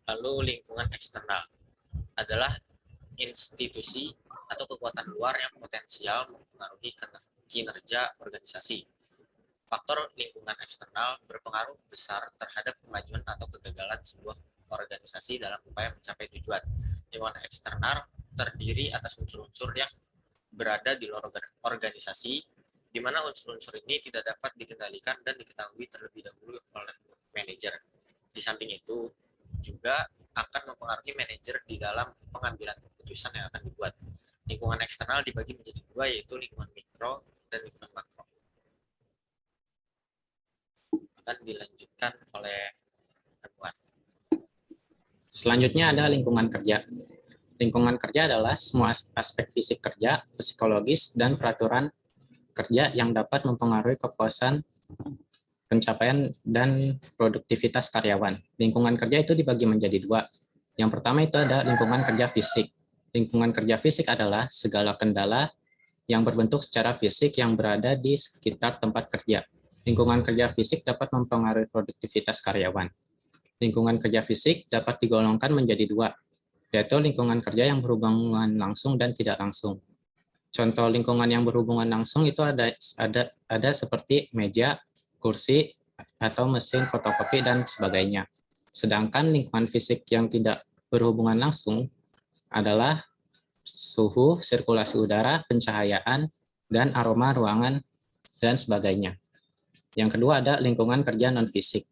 Lalu lingkungan eksternal adalah institusi atau kekuatan luar yang potensial mempengaruhi kinerja organisasi. Faktor lingkungan eksternal berpengaruh besar terhadap kemajuan atau kegagalan sebuah organisasi dalam upaya mencapai tujuan. Lingkungan eksternal terdiri atas unsur-unsur yang berada di luar organisasi, di mana unsur-unsur ini tidak dapat dikendalikan dan diketahui terlebih dahulu oleh manajer. Di samping itu, juga akan mempengaruhi manajer di dalam pengambilan keputusan yang akan dibuat. Lingkungan eksternal dibagi menjadi dua, yaitu lingkungan mikro dan lingkungan makro. Akan dilanjutkan oleh Anwar. Selanjutnya ada lingkungan kerja. Lingkungan kerja adalah semua aspek fisik kerja, psikologis, dan peraturan kerja yang dapat mempengaruhi kepuasan, pencapaian, dan produktivitas karyawan. Lingkungan kerja itu dibagi menjadi dua. Yang pertama itu ada lingkungan kerja fisik. Lingkungan kerja fisik adalah segala kendala yang berbentuk secara fisik yang berada di sekitar tempat kerja. Lingkungan kerja fisik dapat mempengaruhi produktivitas karyawan. Lingkungan kerja fisik dapat digolongkan menjadi dua, yaitu lingkungan kerja yang berhubungan langsung dan tidak langsung. Contoh lingkungan yang berhubungan langsung itu ada seperti meja, kursi, atau mesin fotokopi, dan sebagainya. Sedangkan lingkungan fisik yang tidak berhubungan langsung adalah suhu, sirkulasi udara, pencahayaan, dan aroma ruangan, dan sebagainya. Yang kedua ada lingkungan kerja non-fisik,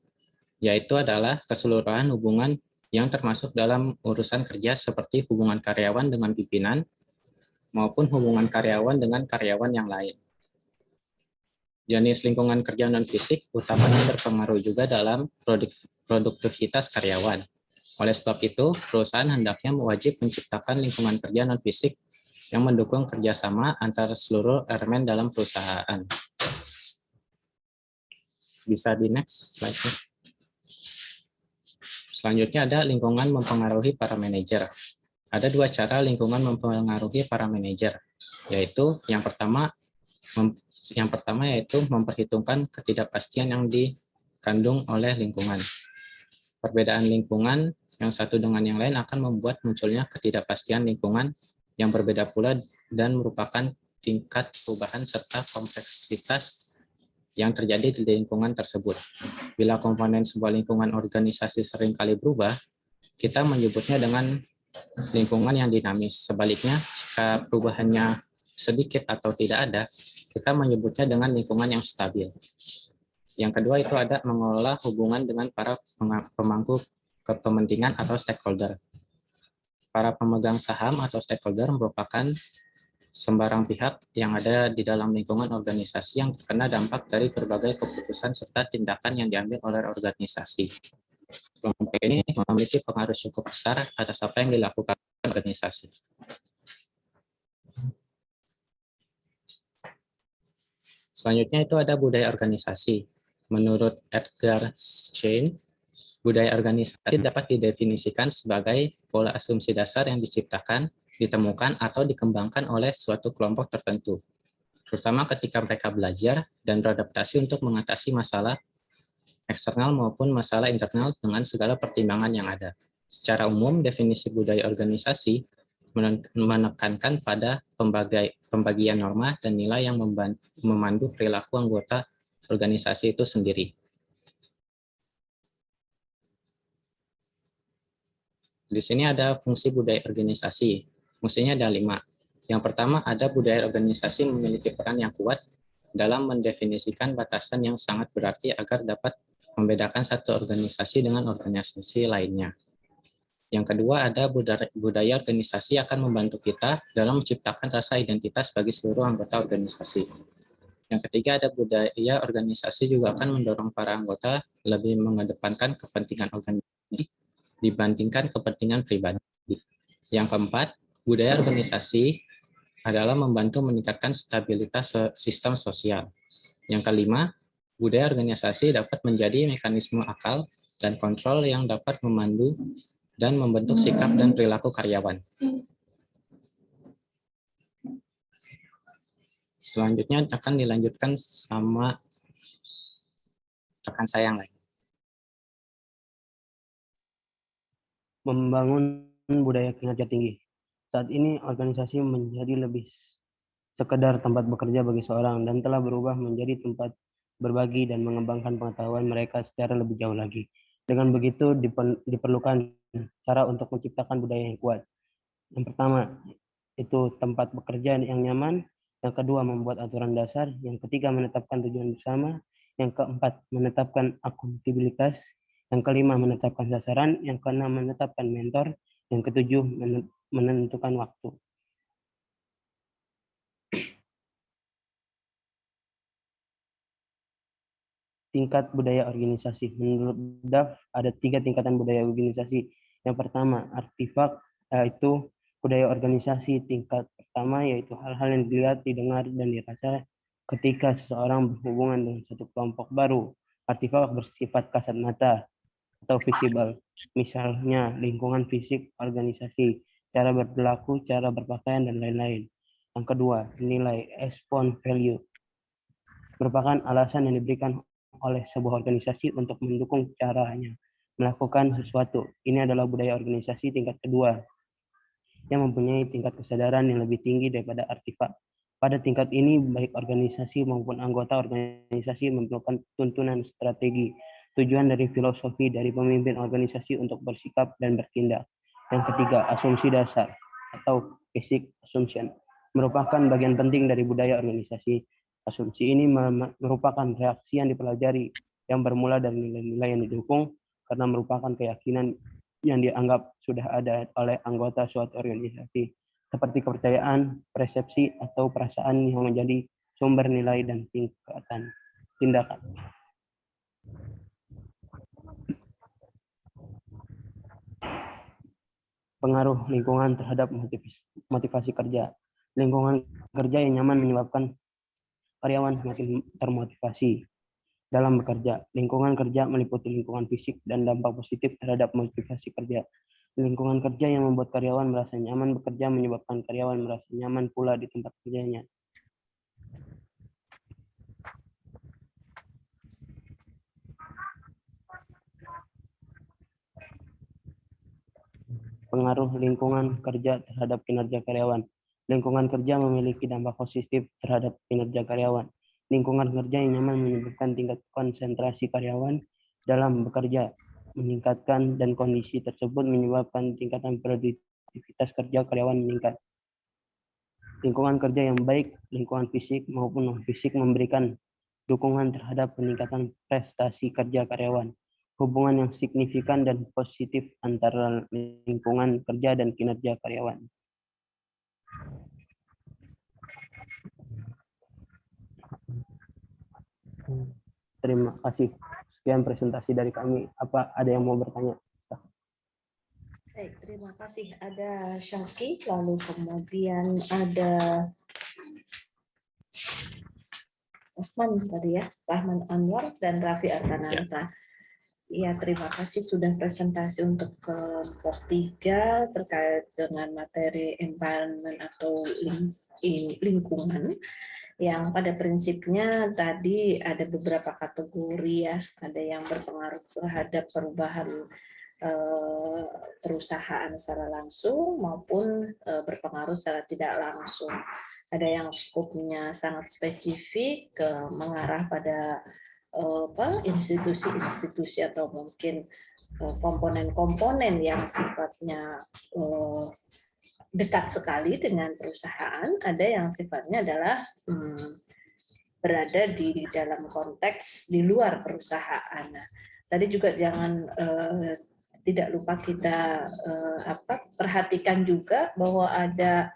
yaitu adalah keseluruhan hubungan yang termasuk dalam urusan kerja seperti hubungan karyawan dengan pimpinan maupun hubungan karyawan dengan karyawan yang lain. Jenis lingkungan kerja non-fisik utamanya berpengaruh juga dalam produktivitas karyawan. Oleh sebab itu, perusahaan hendaknya wajib menciptakan lingkungan kerja non-fisik yang mendukung kerjasama antara seluruh elemen dalam perusahaan. Bisa di next slide. Selanjutnya ada lingkungan mempengaruhi para manajer. Ada dua cara lingkungan mempengaruhi para manajer, yaitu yang pertama yaitu memperhitungkan ketidakpastian yang dikandung oleh lingkungan. Perbedaan lingkungan yang satu dengan yang lain akan membuat munculnya ketidakpastian lingkungan yang berbeda pula dan merupakan tingkat perubahan serta kompleksitas yang terjadi di lingkungan tersebut. Bila komponen sebuah lingkungan organisasi seringkali berubah, kita menyebutnya dengan lingkungan yang dinamis. Sebaliknya, jika perubahannya sedikit atau tidak ada, kita menyebutnya dengan lingkungan yang stabil. Yang kedua itu ada mengelola hubungan dengan para pemangku kepentingan atau stakeholder. Para pemegang saham atau stakeholder merupakan sembarang pihak yang ada di dalam lingkungan organisasi yang terkena dampak dari berbagai keputusan serta tindakan yang diambil oleh organisasi. Kelompok ini memiliki pengaruh cukup besar atas apa yang dilakukan organisasi. Selanjutnya itu ada budaya organisasi. Menurut Edgar Schein, budaya organisasi dapat didefinisikan sebagai pola asumsi dasar yang diciptakan, ditemukan, atau dikembangkan oleh suatu kelompok tertentu, terutama ketika mereka belajar dan beradaptasi untuk mengatasi masalah eksternal maupun masalah internal dengan segala pertimbangan yang ada. Secara umum, definisi budaya organisasi menekankan pada pembagian norma dan nilai yang memandu perilaku anggota organisasi itu sendiri. Di sini ada fungsi budaya organisasi. Fungsinya ada 5. Yang pertama, ada budaya organisasi memiliki peran yang kuat dalam mendefinisikan batasan yang sangat berarti agar dapat membedakan satu organisasi dengan organisasi lainnya. Yang kedua, ada budaya organisasi akan membantu kita dalam menciptakan rasa identitas bagi seluruh anggota organisasi. Yang ketiga, ada budaya organisasi juga akan mendorong para anggota lebih mengedepankan kepentingan organisasi dibandingkan kepentingan pribadi. Yang keempat, budaya organisasi adalah membantu meningkatkan stabilitas sistem sosial. Yang kelima, budaya organisasi dapat menjadi mekanisme akal dan kontrol yang dapat memandu dan membentuk sikap dan perilaku karyawan. Selanjutnya akan dilanjutkan sama rekan saya yang lain. membangun budaya kinerja tinggi. Saat ini organisasi menjadi lebih sekedar tempat bekerja bagi seorang dan telah berubah menjadi tempat berbagi dan mengembangkan pengetahuan mereka secara lebih jauh lagi. Dengan begitu diperlukan cara untuk menciptakan budaya yang kuat. Yang pertama, itu tempat bekerja yang nyaman. Yang kedua, membuat aturan dasar. Yang ketiga, menetapkan tujuan bersama. Yang keempat, menetapkan akuntabilitas. Yang kelima, menetapkan sasaran. Yang keenam, menetapkan mentor. Yang ketujuh, menentukan waktu. Tingkat budaya organisasi. Menurut DAF, ada 3 tingkatan budaya organisasi. Yang pertama, artifak, yaitu budaya organisasi tingkat pertama, yaitu hal-hal yang dilihat, didengar, dan dirasa ketika seseorang berhubungan dengan satu kelompok baru. Artifak bersifat kasat mata atau visible. Misalnya, lingkungan fisik organisasi, cara berperilaku, cara berpakaian, dan lain-lain. Yang kedua, nilai respon value merupakan alasan yang diberikan oleh sebuah organisasi untuk mendukung caranya melakukan sesuatu. Ini adalah budaya organisasi tingkat kedua yang mempunyai tingkat kesadaran yang lebih tinggi daripada artifak. Pada tingkat ini, baik organisasi maupun anggota organisasi memerlukan tuntunan strategi, tujuan dari filosofi dari pemimpin organisasi untuk bersikap dan bertindak. Yang ketiga, asumsi dasar atau basic assumption merupakan bagian penting dari budaya organisasi. Asumsi ini merupakan reaksi yang dipelajari yang bermula dari nilai-nilai yang didukung karena merupakan keyakinan yang dianggap sudah ada oleh anggota suatu organisasi, seperti kepercayaan, persepsi, atau perasaan yang menjadi sumber nilai dan tindakan. Pengaruh lingkungan terhadap motivasi kerja. Lingkungan kerja yang nyaman menyebabkan karyawan semakin termotivasi dalam bekerja. Lingkungan kerja meliputi lingkungan fisik dan dampak positif terhadap motivasi kerja. Lingkungan kerja yang membuat karyawan merasa nyaman bekerja menyebabkan karyawan merasa nyaman pula di tempat kerjanya. Pengaruh lingkungan kerja terhadap kinerja karyawan. Lingkungan kerja memiliki dampak positif terhadap kinerja karyawan. Lingkungan kerja yang nyaman menyebabkan tingkat konsentrasi karyawan dalam bekerja meningkatkan dan kondisi tersebut menyebabkan tingkatan produktivitas kerja karyawan meningkat. Lingkungan kerja yang baik, lingkungan fisik maupun non-fisik memberikan dukungan terhadap peningkatan prestasi kerja karyawan. Hubungan yang signifikan dan positif antara lingkungan kerja dan kinerja karyawan. Terima kasih. Sekian presentasi dari kami. Apa ada yang mau bertanya? Baik, terima kasih. Ada Syaki, lalu kemudian ada Rahman tadi ya, Rahman Anwar dan Raffi Arkananta. Ya, terima kasih sudah presentasi untuk kelompok 3 terkait dengan materi environment atau lingkungan. Yang pada prinsipnya tadi ada beberapa kategori ya, ada yang berpengaruh terhadap perubahan perusahaan secara langsung maupun berpengaruh secara tidak langsung. Ada yang skopnya sangat spesifik mengarah pada institusi-institusi atau mungkin komponen-komponen yang sifatnya dekat sekali dengan perusahaan, ada yang sifatnya adalah berada di dalam konteks di luar perusahaan. Nah, tadi juga jangan tidak lupa kita perhatikan juga bahwa ada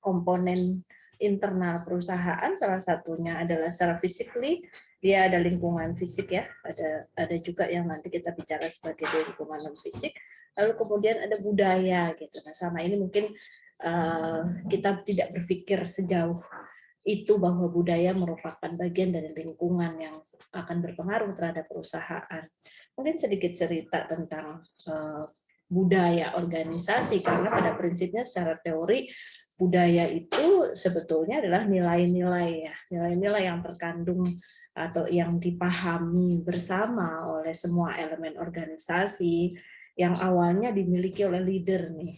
komponen internal perusahaan, salah satunya adalah secara physically, dia ada lingkungan fisik ya, ada juga yang nanti kita bicara sebagai lingkungan non fisik. Lalu kemudian ada budaya gitu. Nah, sama ini mungkin kita tidak berpikir sejauh itu bahwa budaya merupakan bagian dari lingkungan yang akan berpengaruh terhadap perusahaan. Mungkin sedikit cerita tentang budaya organisasi, karena pada prinsipnya secara teori budaya itu sebetulnya adalah nilai-nilai ya, nilai-nilai yang terkandung atau yang dipahami bersama oleh semua elemen organisasi, yang awalnya dimiliki oleh leader nih.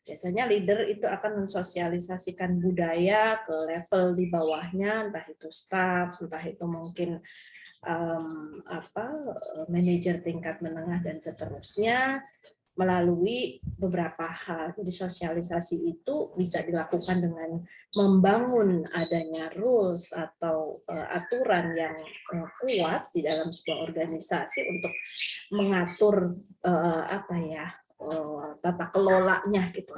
Biasanya leader itu akan mensosialisasikan budaya ke level di bawahnya, entah itu staff, entah itu mungkin manajer tingkat menengah dan seterusnya, melalui beberapa hal. Jadi sosialisasi itu bisa dilakukan dengan membangun adanya rules atau aturan yang kuat di dalam sebuah organisasi untuk mengatur tata kelolanya gitu.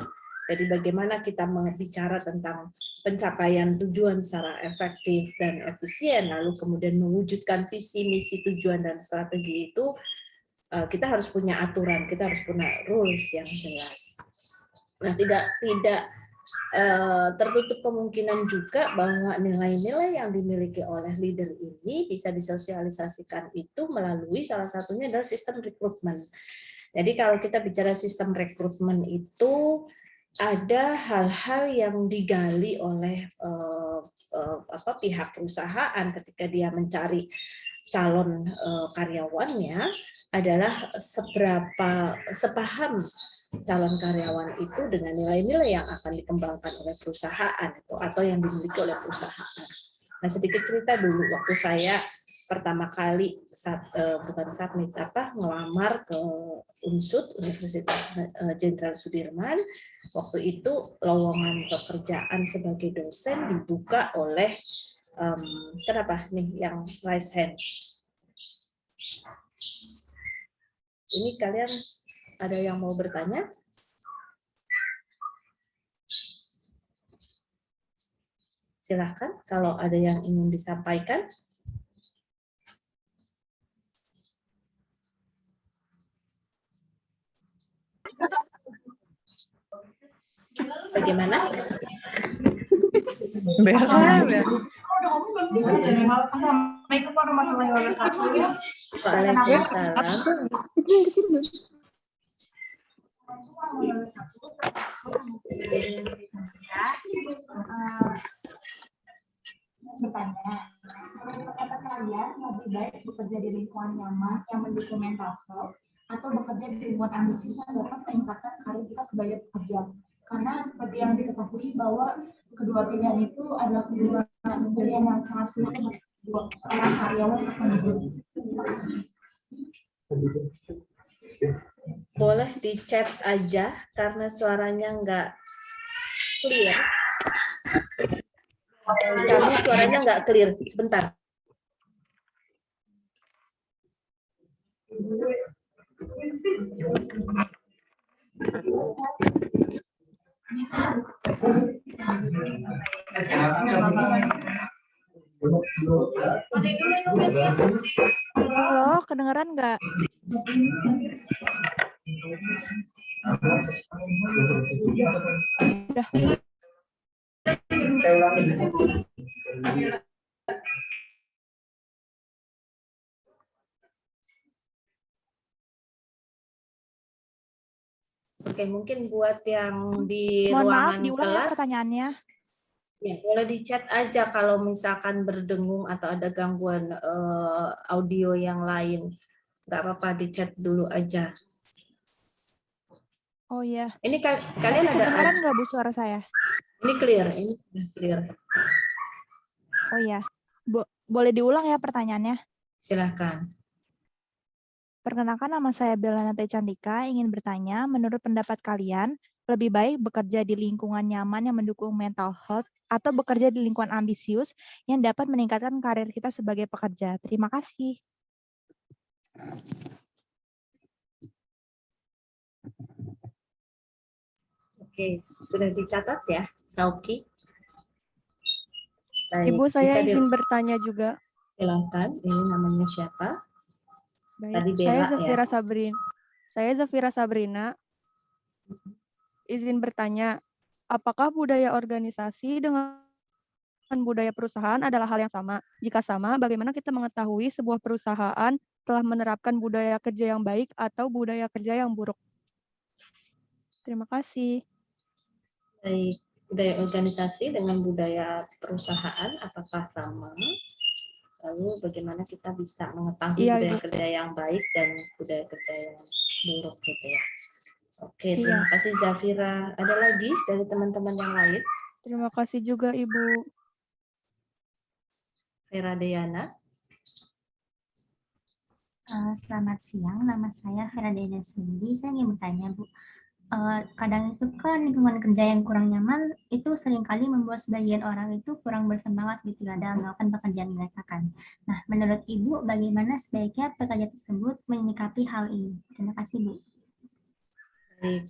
Jadi bagaimana kita berbicara tentang pencapaian tujuan secara efektif dan efisien, lalu kemudian mewujudkan visi, misi, tujuan, dan strategi itu, kita harus punya aturan, kita harus punya rules yang jelas. Nah, tidak tertutup kemungkinan juga bahwa nilai-nilai yang dimiliki oleh leader ini bisa disosialisasikan itu melalui salah satunya adalah sistem rekrutmen. Jadi kalau kita bicara sistem rekrutmen itu ada hal-hal yang digali oleh pihak perusahaan ketika dia mencari calon karyawannya adalah seberapa sepaham calon karyawan itu dengan nilai-nilai yang akan dikembangkan oleh perusahaan atau yang dimiliki oleh perusahaan. Nah, sedikit cerita dulu waktu saya pertama kali ngelamar ke UNSUD, Universitas Jenderal Sudirman. Waktu itu lowongan pekerjaan sebagai dosen dibuka oleh kenapa nih yang raise hand? Ini kalian ada yang mau bertanya? Silakan kalau ada yang ingin disampaikan. Bagaimana? Waalaikumsalam. Bertanya, kata kalian lebih baik bekerja di lingkungan nyaman yang mendukung mental health atau bekerja di lingkungan ambisius yang dapat meningkatkan karir kita sebagai pekerja? Karena seperti yang diketahui bahwa kedua pilihan itu adalah kedua pilihan yang sangat sulit untuk orang karyawan tersebut. Boleh di chat aja karena suaranya nggak clear. Kami suaranya nggak clear. Sebentar. Halo, kedengeran nggak? Udah. Oke, mungkin buat yang di Mohon maaf, ruangan diulang ya kelas, pertanyaannya. ya boleh di chat aja kalau misalkan berdengung atau ada gangguan audio yang lain. Nggak apa-apa, di chat dulu aja. Oh iya. Ini kalian ada Kedengeran nggak Bu suara saya? ini clear, ini clear. Oh iya. Boleh diulang ya pertanyaannya? Silakan. Perkenalkan, nama saya Bella Nate Cantika, ingin bertanya, menurut pendapat kalian, lebih baik bekerja di lingkungan nyaman yang mendukung mental health atau bekerja di lingkungan ambisius yang dapat meningkatkan karir kita sebagai pekerja? Terima kasih. Oke, sudah dicatat ya, Sauki? Baik, Ibu, saya izin bertanya juga. Silakan, ini namanya siapa? Baik. Tadi Bella ya. Saya Zafira Sabrina. Izin bertanya, apakah budaya organisasi dengan budaya perusahaan adalah hal yang sama? Jika sama, bagaimana kita mengetahui sebuah perusahaan telah menerapkan budaya kerja yang baik atau budaya kerja yang buruk? Terima kasih. Baik, budaya organisasi dengan budaya perusahaan apakah sama? Lalu bagaimana kita bisa mengetahui budaya kerja yang baik dan budaya kerja yang buruk gitu ya. Oke, terima kasih Zafira. Ada lagi dari teman-teman yang lain? Terima kasih juga Ibu. Vera Deyana. Selamat siang, nama saya Vera Dena Cindy. Saya ingin bertanya, Bu. Kadang itu kan lingkungan kerja yang kurang nyaman itu seringkali membuat sebagian orang itu kurang bersemangat gitu ya dalam melakukan pekerjaan mereka kan. Nah, menurut Ibu bagaimana sebaiknya pekerja tersebut menyikapi hal ini? Terima kasih, Bu. Baik.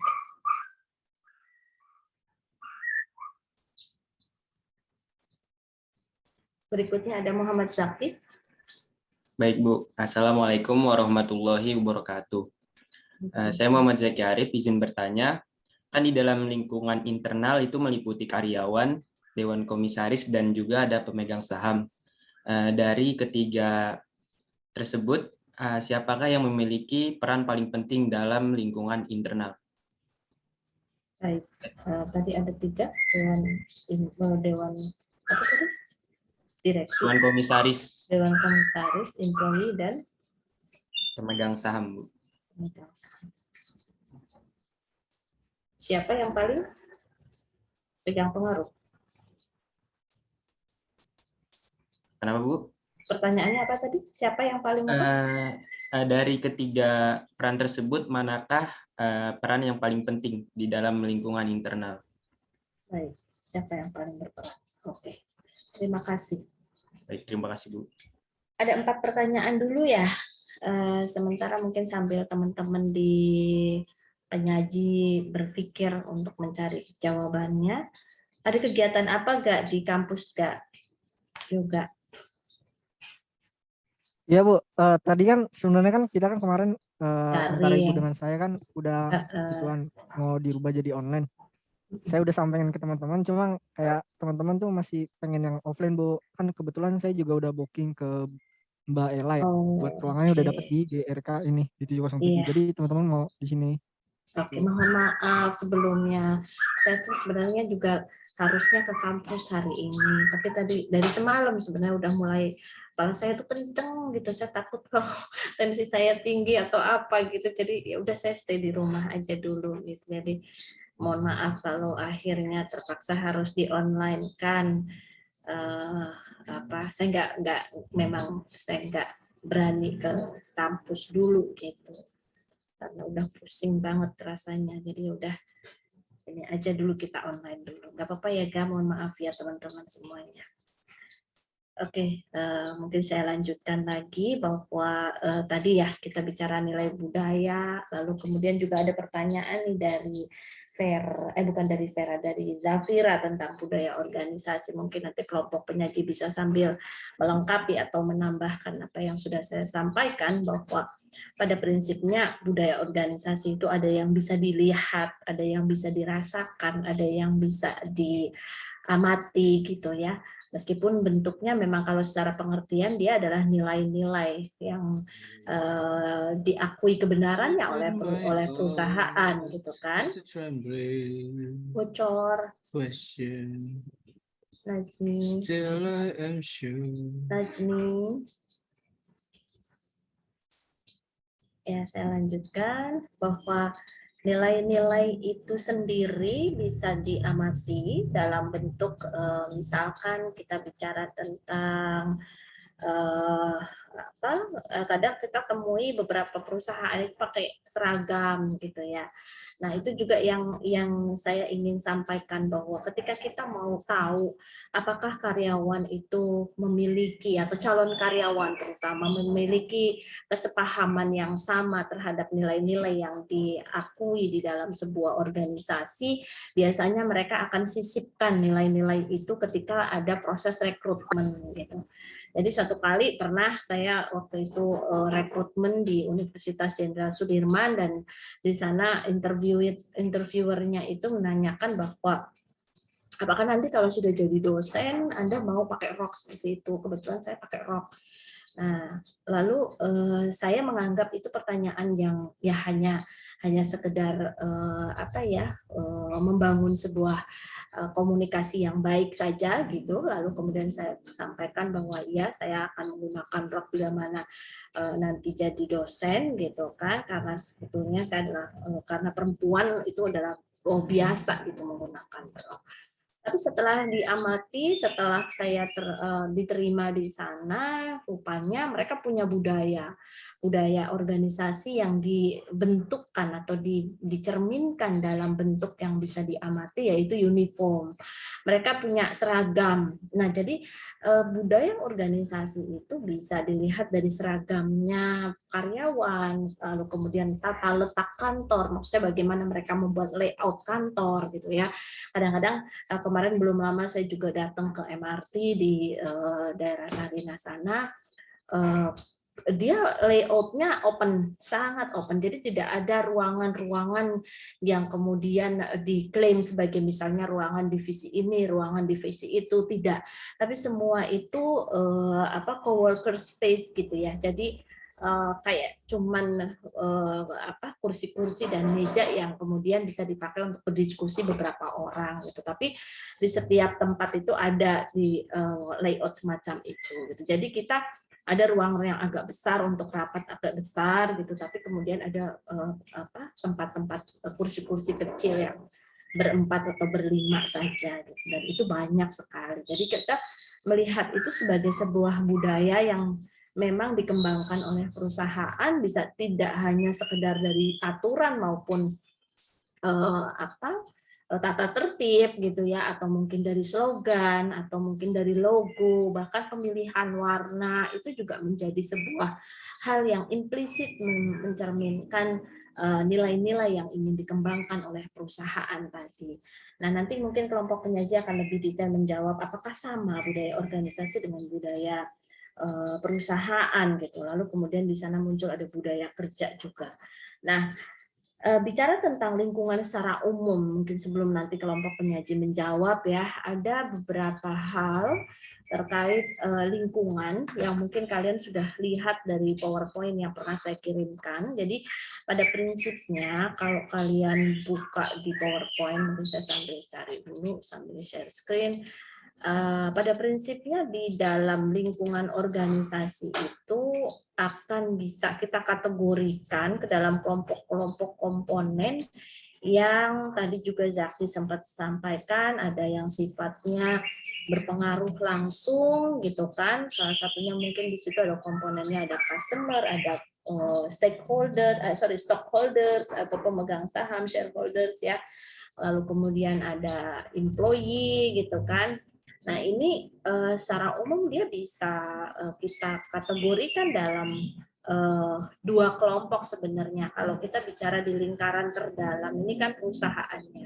Berikutnya ada Muhammad Zaki. Baik Bu, Assalamualaikum warahmatullahi wabarakatuh. Saya Muhammad Zaki Arif, izin bertanya, kan di dalam lingkungan internal itu meliputi karyawan, dewan komisaris, dan juga ada pemegang saham. Dari ketiga tersebut, siapakah yang memiliki peran paling penting dalam lingkungan internal? Baik, tadi ada 3, dewan apa tadi? Direksi. Dewan komisaris. Dewan komisaris, employee, dan Pemegang saham, Bu. Siapa yang paling pegang pengaruh? Kenapa, Bu? Pertanyaannya apa tadi? Siapa yang paling Dari ketiga peran tersebut, manakah peran yang paling penting di dalam lingkungan internal? Baik, siapa yang paling berperan? Oke, terima kasih. Baik, terima kasih, Bu. Ada 4 pertanyaan dulu ya. Sementara mungkin sambil teman-teman di penyaji berpikir untuk mencari jawabannya. Ada kegiatan apa nggak di kampus nggak juga? Ya Bu, tadi kan sebenarnya kan kita kan kemarin antara Ibu Daring. dengan saya kan udah gituan mau dirubah jadi online. Saya udah sampaikan ke teman-teman, cuma kayak teman-teman tuh masih pengen yang offline Bu. Kan kebetulan saya juga udah booking ke Mbak Ella ya, buat ruangannya udah dapet di GRK ini di 707. Iya. Jadi teman-teman mau di sini. Oke, mohon maaf sebelumnya. Saya tuh sebenarnya juga harusnya ke kampus hari ini, tapi tadi dari semalam sebenarnya udah mulai kepala saya tuh kenceng gitu, saya takut kalau tensi saya tinggi atau apa gitu, jadi ya udah saya stay di rumah aja dulu gitu. Jadi mohon maaf kalau akhirnya terpaksa harus di online kan. Saya memang saya nggak berani ke kampus dulu gitu karena udah pusing banget rasanya, jadi udah ini aja dulu, kita online dulu, nggak apa-apa ya Ga, mohon maaf ya teman-teman semuanya. Oke, mungkin saya lanjutkan lagi bahwa tadi ya kita bicara nilai budaya, lalu kemudian juga ada pertanyaan nih dari dari Zafira tentang budaya organisasi. Mungkin nanti kelompok penyaji bisa sambil melengkapi atau menambahkan apa yang sudah saya sampaikan, bahwa pada prinsipnya budaya organisasi itu ada yang bisa dilihat, ada yang bisa dirasakan, ada yang bisa diamati gitu ya. Meskipun bentuknya memang kalau secara pengertian dia adalah nilai-nilai yang diakui kebenarannya oleh perusahaan gitu kan. Bocor. Nazmi. Ya, saya lanjutkan bahwa nilai-nilai itu sendiri bisa diamati dalam bentuk misalkan kita bicara tentang kadang kita temui beberapa perusahaan itu pakai seragam gitu ya. Nah, itu juga yang saya ingin sampaikan, bahwa ketika kita mau tahu apakah karyawan itu memiliki, atau calon karyawan terutama memiliki kesepahaman yang sama terhadap nilai-nilai yang diakui di dalam sebuah organisasi, biasanya mereka akan sisipkan nilai-nilai itu ketika ada proses rekrutmen gitu. Jadi suatu kali pernah saya waktu itu rekrutmen di Universitas Jenderal Sudirman, dan di sana interviewernya itu menanyakan bahwa apakah nanti kalau sudah jadi dosen Anda mau pakai rok seperti itu. Kebetulan saya pakai rok. Nah, lalu saya menganggap itu pertanyaan yang ya hanya sekedar membangun sebuah komunikasi yang baik saja gitu. Lalu kemudian saya sampaikan bahwa iya saya akan menggunakan rok bila mana nanti jadi dosen gitu kan, karena sebetulnya saya adalah karena perempuan itu adalah biasa gitu menggunakan rok. Tapi setelah diamati, setelah saya diterima di sana, rupanya mereka punya budaya organisasi yang dibentukkan atau dicerminkan dalam bentuk yang bisa diamati, yaitu uniform. Mereka punya seragam. Nah, jadi budaya organisasi itu bisa dilihat dari seragamnya karyawan, lalu kemudian tata letak kantor, maksudnya bagaimana mereka membuat layout kantor gitu ya. Kadang-kadang kemarin belum lama saya juga datang ke MRT di daerah Sarina sana. Dia layoutnya open, sangat open. Jadi tidak ada ruangan-ruangan yang kemudian diklaim sebagai misalnya ruangan divisi ini, ruangan divisi itu, tidak. Tapi semua itu coworker space gitu ya. Jadi kayak cuman kursi-kursi dan meja yang kemudian bisa dipakai untuk berdiskusi beberapa orang gitu. Tapi di setiap tempat itu ada di layout semacam itu gitu. Jadi kita ada ruang yang agak besar untuk rapat agak besar gitu, tapi kemudian ada tempat-tempat kursi-kursi kecil yang berempat atau berlima saja gitu. Dan itu banyak sekali. Jadi kita melihat itu sebagai sebuah budaya yang memang dikembangkan oleh perusahaan, bisa tidak hanya sekedar dari aturan maupun tata tertib gitu ya, atau mungkin dari slogan, atau mungkin dari logo, bahkan pemilihan warna itu juga menjadi sebuah hal yang implisit mencerminkan nilai-nilai yang ingin dikembangkan oleh perusahaan tadi. Nah, nanti mungkin kelompok penyaji akan lebih detail menjawab apakah sama budaya organisasi dengan budaya perusahaan gitu. Lalu kemudian di sana muncul ada budaya kerja juga. Nah, bicara tentang lingkungan secara umum, mungkin sebelum nanti kelompok penyaji menjawab ya, ada beberapa hal terkait lingkungan yang mungkin kalian sudah lihat dari PowerPoint yang pernah saya kirimkan. Jadi pada prinsipnya kalau kalian buka di PowerPoint, mungkin saya sambil cari dulu sambil share screen. Pada prinsipnya di dalam lingkungan organisasi itu akan bisa kita kategorikan ke dalam kelompok-kelompok komponen yang tadi juga Zaki sempat sampaikan, ada yang sifatnya berpengaruh langsung gitu kan, salah satunya mungkin di situ ada komponennya, ada customer, ada stockholders atau pemegang saham, shareholders ya, lalu kemudian ada employee gitu kan. Nah, ini secara umum dia bisa kita kategorikan dalam dua kelompok sebenarnya. Kalau kita bicara di lingkaran terdalam, ini kan perusahaannya.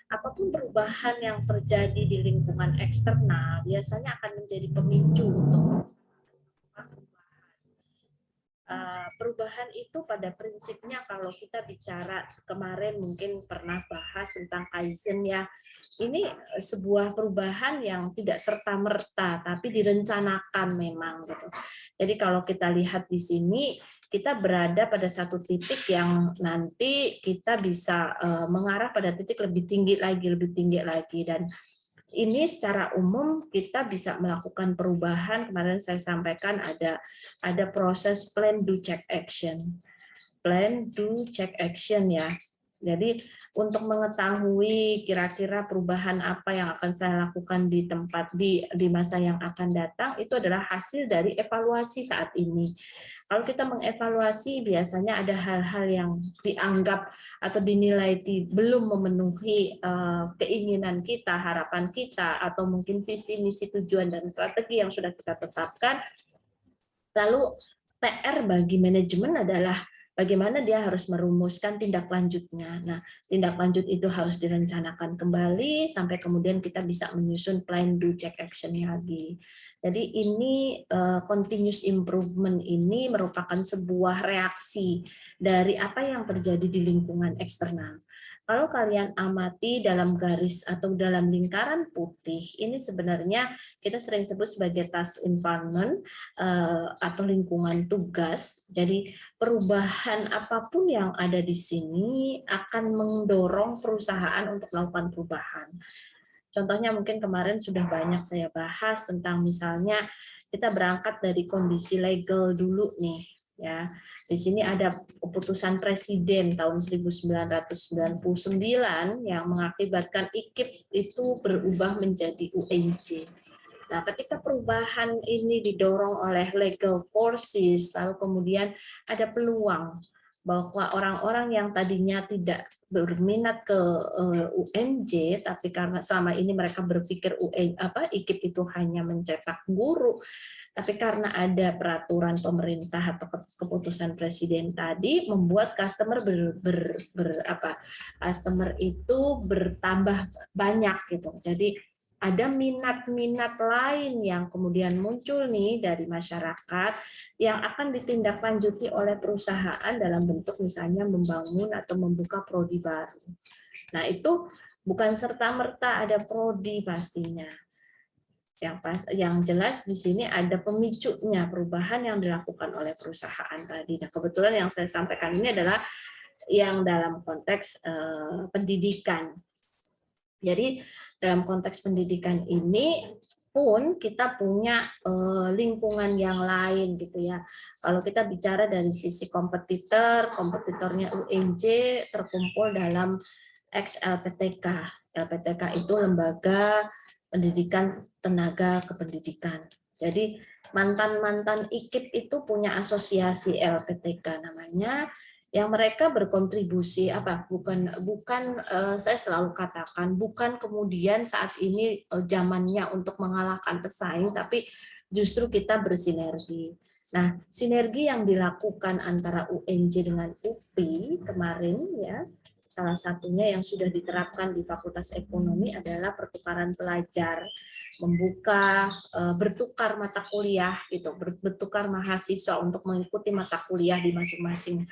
Apapun perubahan yang terjadi di lingkungan eksternal, biasanya akan menjadi pemicu untuk perubahan itu. Pada prinsipnya kalau kita bicara kemarin mungkin pernah bahas tentang Kaizen ya, ini sebuah perubahan yang tidak serta-merta tapi direncanakan memang gitu. Jadi kalau kita lihat di sini kita berada pada satu titik yang nanti kita bisa mengarah pada titik lebih tinggi lagi, dan ini secara umum kita bisa melakukan perubahan. Kemarin saya sampaikan ada proses plan do check action. Plan do check action ya. Jadi untuk mengetahui kira-kira perubahan apa yang akan saya lakukan di tempat di masa yang akan datang, itu adalah hasil dari evaluasi saat ini. Kalau kita mengevaluasi, biasanya ada hal-hal yang dianggap atau dinilai belum memenuhi keinginan kita, harapan kita, atau mungkin visi, misi, tujuan, dan strategi yang sudah kita tetapkan. Lalu PR bagi manajemen adalah bagaimana dia harus merumuskan tindak lanjutnya. Nah, tindak lanjut itu harus direncanakan kembali sampai kemudian kita bisa menyusun plan do check action lagi. Jadi ini continuous improvement ini merupakan sebuah reaksi dari apa yang terjadi di lingkungan eksternal. Kalau kalian amati dalam garis atau dalam lingkaran putih, ini sebenarnya kita sering sebut sebagai task environment atau lingkungan tugas. Jadi perubahan apapun yang ada di sini akan mendorong perusahaan untuk melakukan perubahan. Contohnya mungkin kemarin sudah banyak saya bahas tentang misalnya kita berangkat dari kondisi legal dulu nih ya. Di sini ada keputusan presiden tahun 1999 yang mengakibatkan IKIP itu berubah menjadi UNJ. Nah, ketika perubahan ini didorong oleh legal forces, lalu kemudian ada peluang bahwa orang-orang yang tadinya tidak berminat ke UNJ, tapi karena selama ini mereka berpikir IKIP itu hanya mencetak guru, tapi karena ada peraturan pemerintah atau keputusan presiden tadi membuat customer customer itu bertambah banyak gitu. Jadi ada minat-minat lain yang kemudian muncul nih dari masyarakat yang akan ditindaklanjuti oleh perusahaan dalam bentuk misalnya membangun atau membuka prodi baru. Nah, itu bukan serta-merta ada prodi pastinya. Yang jelas di sini ada pemicunya perubahan yang dilakukan oleh perusahaan tadi. Nah, kebetulan yang saya sampaikan ini adalah yang dalam konteks pendidikan. Jadi dalam konteks pendidikan ini pun kita punya lingkungan yang lain gitu ya. Kalau kita bicara dari sisi kompetitornya UNJ terkumpul dalam XLPTK. LPTK itu Lembaga Pendidikan Tenaga Kependidikan. Jadi mantan-mantan IKIP itu punya asosiasi LPTK namanya, yang mereka berkontribusi bukan saya selalu katakan bukan kemudian saat ini zamannya untuk mengalahkan pesaing, tapi justru kita bersinergi. Nah, sinergi yang dilakukan antara UNJ dengan UPI kemarin ya, salah satunya yang sudah diterapkan di Fakultas Ekonomi adalah pertukaran pelajar, membuka bertukar mata kuliah gitu, bertukar mahasiswa untuk mengikuti mata kuliah di masing-masing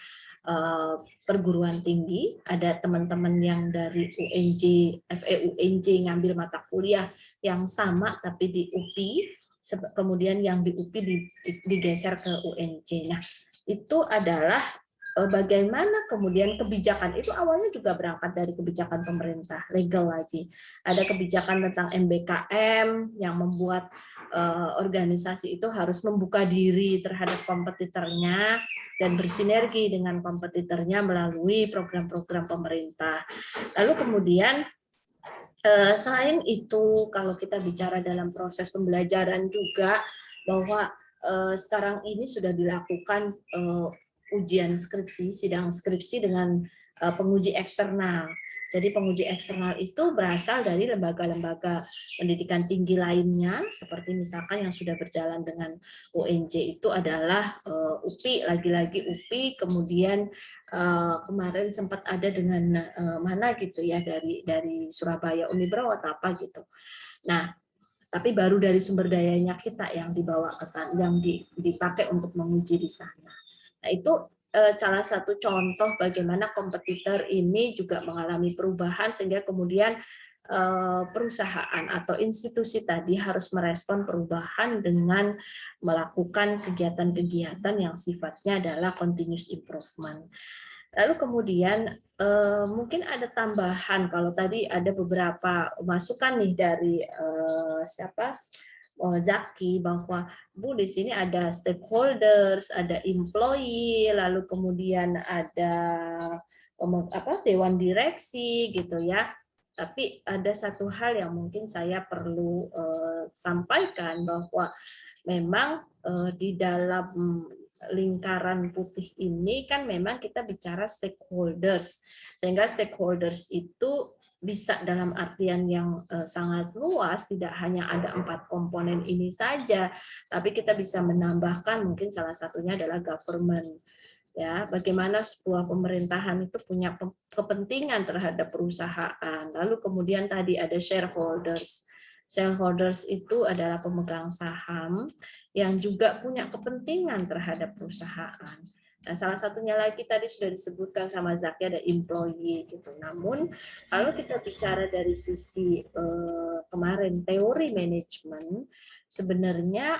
perguruan tinggi. Ada teman-teman yang dari UNJ ngambil mata kuliah yang sama tapi di UPI, kemudian yang di UPI digeser ke UNJ. Nah, itu adalah bagaimana kemudian kebijakan itu awalnya juga berangkat dari kebijakan pemerintah, legal lagi. Ada kebijakan tentang MBKM yang membuat organisasi itu harus membuka diri terhadap kompetitornya dan bersinergi dengan kompetitornya melalui program-program pemerintah. Lalu kemudian selain itu, kalau kita bicara dalam proses pembelajaran juga bahwa sekarang ini sudah dilakukan ujian skripsi, sidang skripsi dengan penguji eksternal. Jadi penguji eksternal itu berasal dari lembaga-lembaga pendidikan tinggi lainnya, seperti misalkan yang sudah berjalan dengan UNJ itu adalah UPI, lagi-lagi UPI, kemudian kemarin sempat ada dengan mana gitu ya, dari Surabaya Unibro atau apa gitu. Nah, tapi baru dari sumber dayanya kita yang dibawa ke sana, yang dipakai untuk menguji di sana. Nah, itu salah satu contoh bagaimana kompetitor ini juga mengalami perubahan sehingga kemudian perusahaan atau institusi tadi harus merespon perubahan dengan melakukan kegiatan-kegiatan yang sifatnya adalah continuous improvement. Lalu kemudian mungkin ada tambahan, kalau tadi ada beberapa masukan nih dari Zaki bahwa Bu di sini ada stakeholders, ada employee, lalu kemudian ada dewan direksi gitu ya. Tapi ada satu hal yang mungkin saya perlu sampaikan bahwa memang di dalam lingkaran putih ini kan memang kita bicara stakeholders, sehingga stakeholders itu bisa dalam artian yang sangat luas, tidak hanya ada 4 komponen ini saja, tapi kita bisa menambahkan mungkin salah satunya adalah government. Ya, bagaimana sebuah pemerintahan itu punya kepentingan terhadap perusahaan. Lalu kemudian tadi ada shareholders. Shareholders itu adalah pemegang saham yang juga punya kepentingan terhadap perusahaan. Nah, salah satunya lagi tadi sudah disebutkan sama Zaki, ada employee gitu. Namun kalau kita bicara dari sisi kemarin teori manajemen, sebenarnya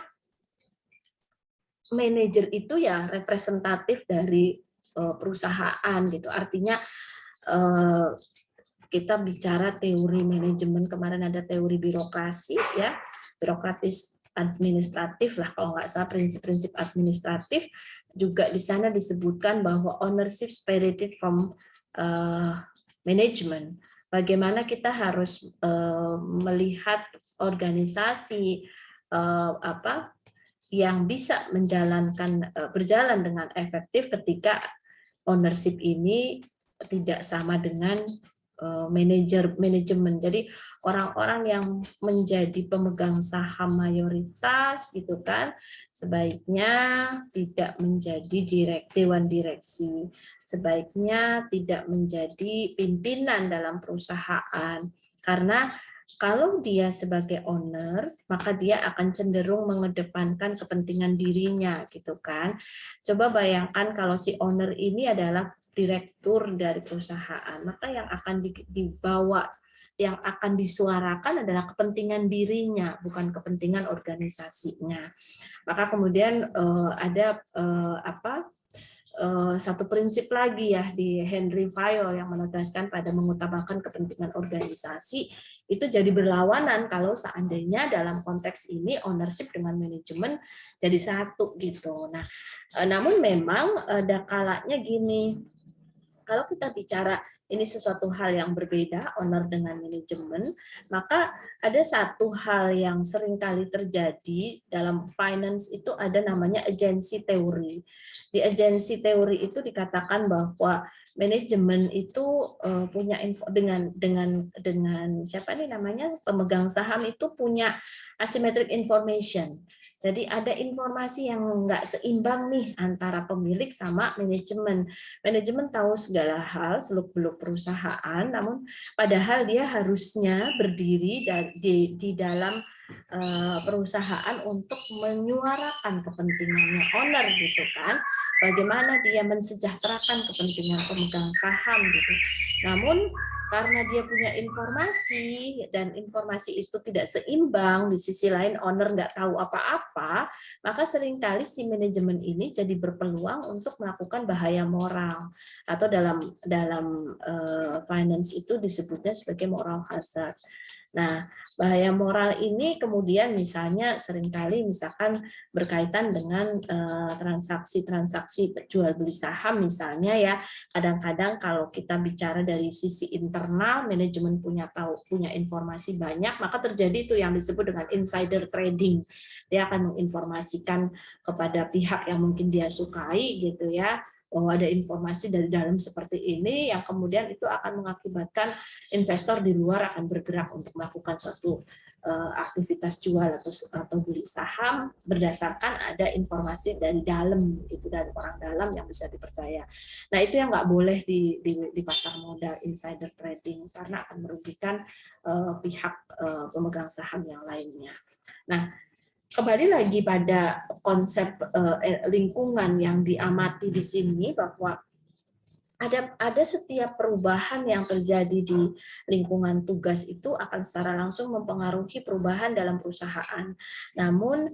manajer itu ya representatif dari perusahaan gitu. Artinya kita bicara teori manajemen, kemarin ada teori birokrasi ya, birokratis administratif lah kalau nggak salah, prinsip-prinsip administratif juga di sana disebutkan bahwa ownership spirited from management. Bagaimana kita harus melihat organisasi yang bisa berjalan dengan efektif ketika ownership ini tidak sama dengan manajemen. Jadi orang-orang yang menjadi pemegang saham mayoritas gitu kan sebaiknya tidak menjadi dewan direksi, sebaiknya tidak menjadi pimpinan dalam perusahaan, karena kalau dia sebagai owner, maka dia akan cenderung mengedepankan kepentingan dirinya, gitu kan. Coba bayangkan kalau si owner ini adalah direktur dari perusahaan, maka yang akan dibawa, yang akan disuarakan adalah kepentingan dirinya, bukan kepentingan organisasinya. Maka kemudian ada satu prinsip lagi ya di Henry Fayol yang menegaskan pada mengutamakan kepentingan organisasi itu jadi berlawanan kalau seandainya dalam konteks ini ownership dengan manajemen jadi satu gitu. Nah, namun memang ada kalanya gini, kalau kita bicara ini sesuatu hal yang berbeda, owner dengan manajemen, maka ada satu hal yang seringkali terjadi dalam finance itu ada namanya agency teori. Di agency teori itu dikatakan bahwa manajemen itu punya dengan siapa nih namanya pemegang saham itu punya asymmetric information. Jadi ada informasi yang nggak seimbang nih antara pemilik sama manajemen. Manajemen tahu segala hal, seluk-beluk perusahaan, namun padahal dia harusnya berdiri di dalam perusahaan untuk menyuarakan kepentingannya owner gitu kan. Bagaimana dia mensejahterakan kepentingan pemegang saham gitu. Namun karena dia punya informasi dan informasi itu tidak seimbang, di sisi lain owner nggak tahu apa-apa, maka seringkali si manajemen ini jadi berpeluang untuk melakukan bahaya moral atau dalam finance itu disebutnya sebagai moral hazard. Nah, bahaya moral ini kemudian misalnya seringkali misalkan berkaitan dengan transaksi-transaksi jual beli saham misalnya ya. Kadang-kadang kalau kita bicara dari sisi internal, manajemen punya informasi banyak, maka terjadi itu yang disebut dengan insider trading. Dia akan menginformasikan kepada pihak yang mungkin dia sukai gitu ya, bahwa ada informasi dari dalam seperti ini yang kemudian itu akan mengakibatkan investor di luar akan bergerak untuk melakukan suatu aktivitas jual atau beli saham berdasarkan ada informasi dari dalam, itu dari orang dalam yang bisa dipercaya. Nah itu yang nggak boleh di pasar modal, insider trading, karena akan merugikan pihak pemegang saham yang lainnya. Nah, kembali lagi pada konsep lingkungan yang diamati di sini, bahwa ada setiap perubahan yang terjadi di lingkungan tugas itu akan secara langsung mempengaruhi perubahan dalam perusahaan. Namun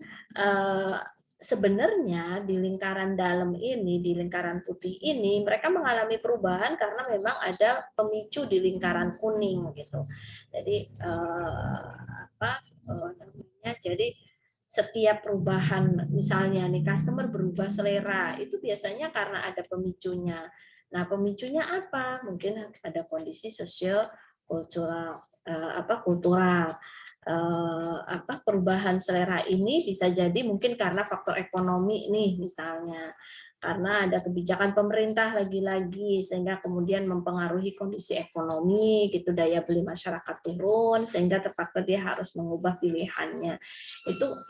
sebenarnya di lingkaran dalam ini, di lingkaran putih ini, mereka mengalami perubahan karena memang ada pemicu di lingkaran kuning gitu. Jadi jadi setiap perubahan, misalnya nih customer berubah selera, itu biasanya karena ada pemicunya. Nah, pemicunya apa? Mungkin ada kondisi sosial, kultural, perubahan selera ini bisa jadi mungkin karena faktor ekonomi nih misalnya. Karena ada kebijakan pemerintah lagi-lagi sehingga kemudian mempengaruhi kondisi ekonomi gitu, daya beli masyarakat turun sehingga terpaksa dia harus mengubah pilihannya.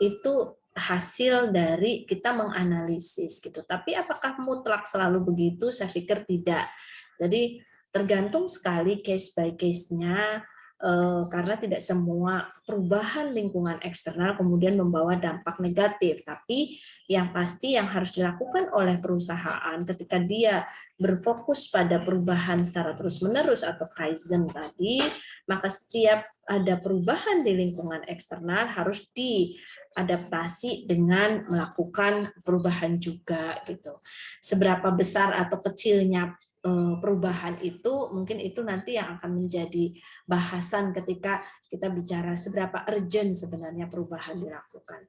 Itu hasil dari kita menganalisis gitu. Tapi apakah mutlak selalu begitu? Saya pikir tidak. Jadi tergantung sekali case by case-nya. karena tidak semua perubahan lingkungan eksternal kemudian membawa dampak negatif, tapi yang pasti yang harus dilakukan oleh perusahaan ketika dia berfokus pada perubahan secara terus-menerus atau kaizen tadi, maka setiap ada perubahan di lingkungan eksternal harus diadaptasi dengan melakukan perubahan juga gitu. Seberapa besar atau kecilnya perubahan itu, mungkin itu nanti yang akan menjadi bahasan ketika kita bicara seberapa urgent sebenarnya perubahan dilakukan.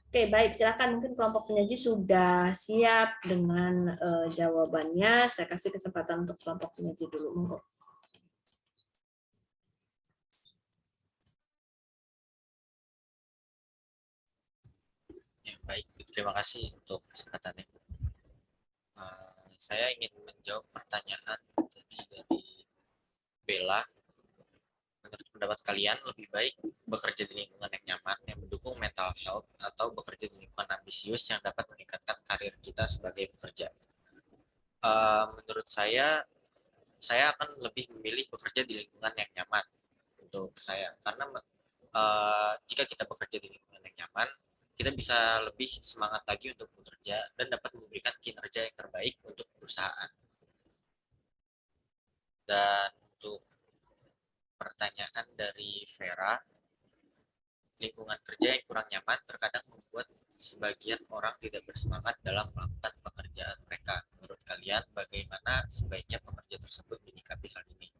Oke, baik, silakan mungkin kelompok penyaji sudah siap dengan jawabannya. Saya kasih kesempatan untuk kelompok penyaji dulu, monggo. Ya, baik, terima kasih untuk kesempatannya. Saya ingin menjawab pertanyaan tadi dari Bella. Menurut pendapat kalian, lebih baik bekerja di lingkungan yang nyaman, yang mendukung mental health, atau bekerja di lingkungan ambisius yang dapat meningkatkan karir kita sebagai pekerja? Menurut saya akan lebih memilih bekerja di lingkungan yang nyaman untuk saya. Karena jika kita bekerja di lingkungan yang nyaman, kita bisa lebih semangat lagi untuk bekerja dan dapat memberikan kinerja yang terbaik untuk perusahaan. Dan untuk pertanyaan dari Vera, lingkungan kerja yang kurang nyaman terkadang membuat sebagian orang tidak bersemangat dalam melakukan pekerjaan mereka. Menurut kalian, bagaimana sebaiknya pekerja tersebut menyikapi hal ini?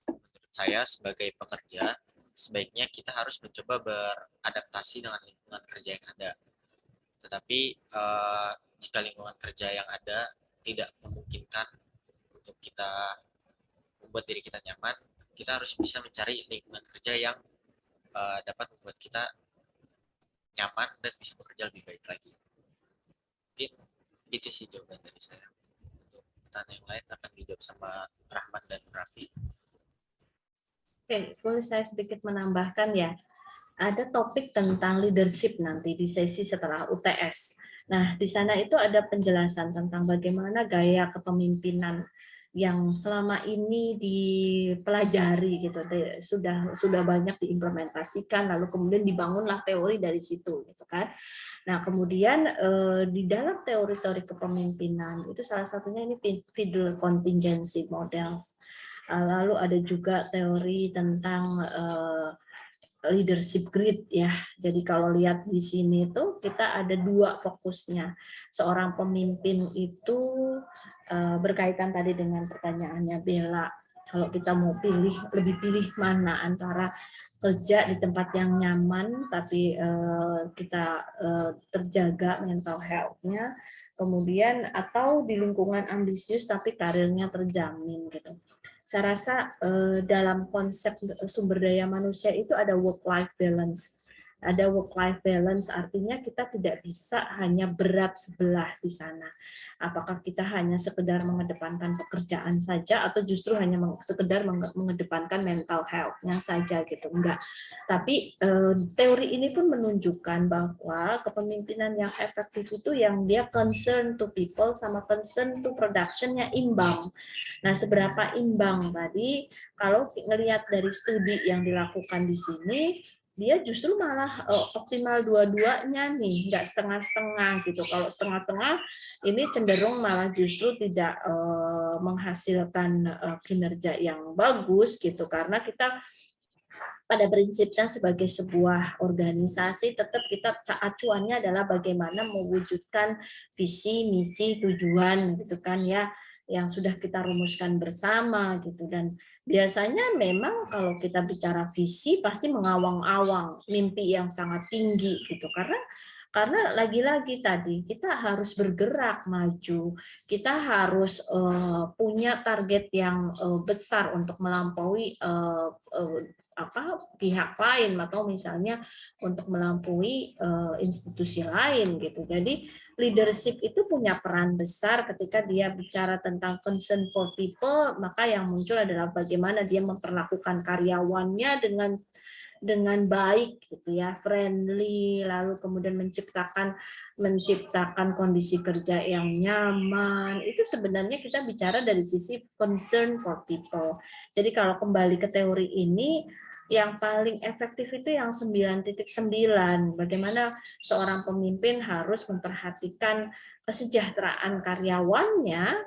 Menurut saya, sebagai pekerja, sebaiknya kita harus mencoba beradaptasi dengan lingkungan kerja yang ada. Tetapi jika lingkungan kerja yang ada tidak memungkinkan untuk kita membuat diri kita nyaman, kita harus bisa mencari lingkungan kerja yang dapat membuat kita nyaman dan bisa bekerja lebih baik lagi. Mungkin itu sih jawaban dari saya. Untuk pertanyaan yang lain akan dijawab sama Rahman dan Raffi. Oke, boleh saya sedikit menambahkan ya. Ada topik tentang leadership nanti di sesi setelah UTS. Nah, di sana itu ada penjelasan tentang bagaimana gaya kepemimpinan yang selama ini dipelajari gitu, sudah banyak diimplementasikan, lalu kemudian dibangunlah teori dari situ gitu kan. Nah, kemudian di dalam teori-teori kepemimpinan itu salah satunya ini Fiedler contingency models. Lalu ada juga teori tentang leadership grid ya. Jadi kalau lihat di sini tuh kita ada dua fokusnya. Seorang pemimpin itu berkaitan tadi dengan pertanyaannya Bella. Kalau kita mau lebih pilih mana antara kerja di tempat yang nyaman tapi kita terjaga mental health-nya, kemudian atau di lingkungan ambisius tapi karirnya terjamin gitu. Saya rasa dalam konsep sumber daya manusia itu ada work-life balance. Ada work-life balance artinya kita tidak bisa hanya berat sebelah di sana. Apakah kita hanya sekedar mengedepankan pekerjaan saja atau justru hanya sekedar mengedepankan mental health-nya saja gitu. Enggak. Tapi teori ini pun menunjukkan bahwa kepemimpinan yang efektif itu yang dia concern to people sama concern to production-nya imbang. Nah, seberapa imbang tadi kalau ngelihat dari studi yang dilakukan di sini, dia justru malah optimal dua-duanya nih, nggak setengah-setengah gitu. Kalau setengah-setengah ini cenderung malah justru tidak menghasilkan kinerja yang bagus gitu, karena kita pada prinsipnya sebagai sebuah organisasi tetap kita acuannya adalah bagaimana mewujudkan visi, misi, tujuan gitu kan ya, yang sudah kita rumuskan bersama gitu. Dan biasanya memang kalau kita bicara visi pasti mengawang-awang mimpi yang sangat tinggi gitu, karena lagi-lagi tadi kita harus bergerak maju, kita harus punya target yang besar untuk melampaui pihak lain atau misalnya untuk melampaui institusi lain gitu. Jadi leadership itu punya peran besar ketika dia bicara tentang concern for people, maka yang muncul adalah bagaimana dia memperlakukan karyawannya dengan baik gitu ya, friendly, lalu kemudian menciptakan menciptakan kondisi kerja yang nyaman. Itu sebenarnya kita bicara dari sisi concern for people. Jadi kalau kembali ke teori ini, yang paling efektif itu yang 9.9. Bagaimana seorang pemimpin harus memperhatikan kesejahteraan karyawannya,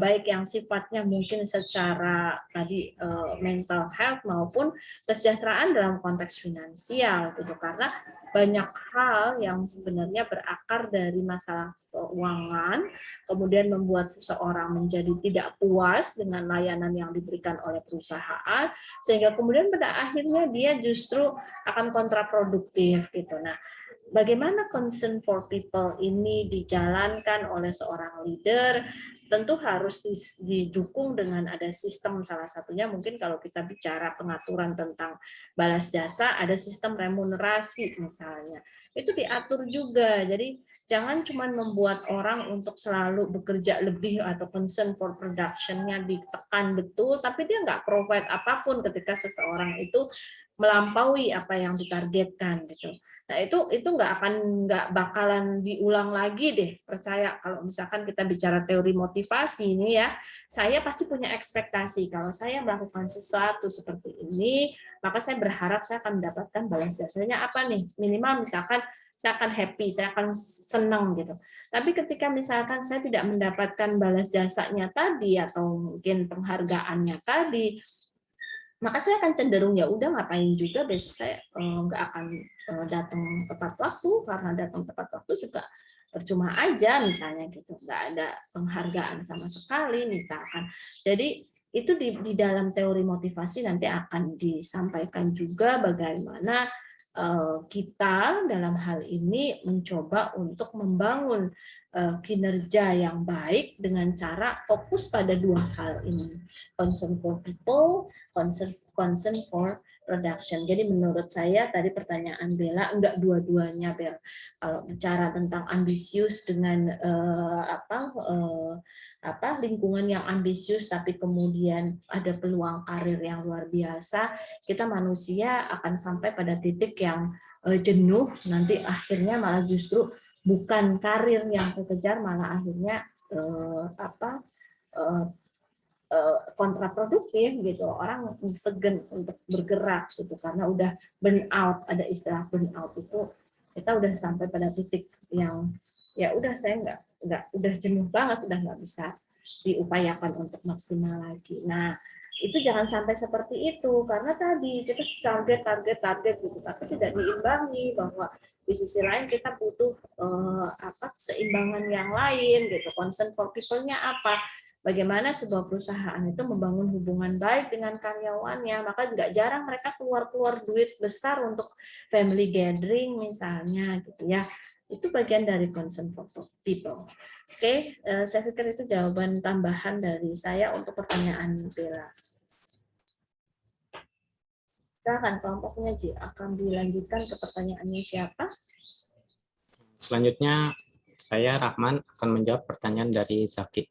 baik yang sifatnya mungkin secara tadi mental health maupun kesejahteraan dalam konteks finansial gitu, karena banyak hal yang sebenarnya berakar dari masalah keuangan kemudian membuat seseorang menjadi tidak puas dengan layanan yang diberikan oleh perusahaan sehingga kemudian pada akhirnya dia justru akan kontraproduktif gitu. Nah, bagaimana concern for people ini dijalankan oleh seorang leader, tentu harus didukung dengan ada sistem, salah satunya mungkin kalau kita bicara pengaturan tentang balas jasa, ada sistem remunerasi misalnya. Itu diatur juga, jadi jangan cuma membuat orang untuk selalu bekerja lebih atau concern for production-nya ditekan betul, tapi dia nggak provide apapun ketika seseorang itu melampaui apa yang ditargetkan gitu. Nah itu nggak bakalan diulang lagi deh, percaya kalau misalkan kita bicara teori motivasi ini ya, saya pasti punya ekspektasi kalau saya melakukan sesuatu seperti ini, maka saya berharap saya akan mendapatkan balas jasanya apa nih, minimal misalkan saya akan happy, saya akan senang gitu. Tapi ketika misalkan saya tidak mendapatkan balas jasanya tadi atau mungkin penghargaannya tadi, maka saya akan cenderung ya udah ngapain juga, besok saya nggak akan datang tepat waktu, karena datang tepat waktu juga percuma aja misalnya gitu, nggak ada penghargaan sama sekali misalkan. Jadi itu di dalam teori motivasi nanti akan disampaikan juga bagaimana kita dalam hal ini mencoba untuk membangun kinerja yang baik dengan cara fokus pada dua hal ini, concern for people, concern for production. Jadi menurut saya tadi pertanyaan Bella enggak dua-duanya, Bel. Kalau bicara tentang ambisius dengan lingkungan yang ambisius tapi kemudian ada peluang karir yang luar biasa, kita manusia akan sampai pada titik yang jenuh, nanti akhirnya malah justru bukan karir yang dikejar, malah akhirnya kontraproduktif gitu, orang segen untuk bergerak gitu karena udah burn out. Ada istilah burn out itu kita udah sampai pada titik yang ya udah saya nggak udah jenuh banget, udah nggak bisa diupayakan untuk maksimal lagi. Nah itu jangan sampai seperti itu, karena tadi kita target gitu tapi tidak diimbangi, bahwa di sisi lain kita butuh keseimbangan yang lain gitu. Concern for people-nya apa? Bagaimana sebuah perusahaan itu membangun hubungan baik dengan karyawannya, maka nggak jarang mereka keluar duit besar untuk family gathering misalnya gitu ya. Itu bagian dari concern for people. Oke, saya pikir itu jawaban tambahan dari saya untuk pertanyaan Bella. Silakan kelompoknya Ji, akan dilanjutkan ke pertanyaannya siapa? Selanjutnya saya Rahman akan menjawab pertanyaan dari Zaki.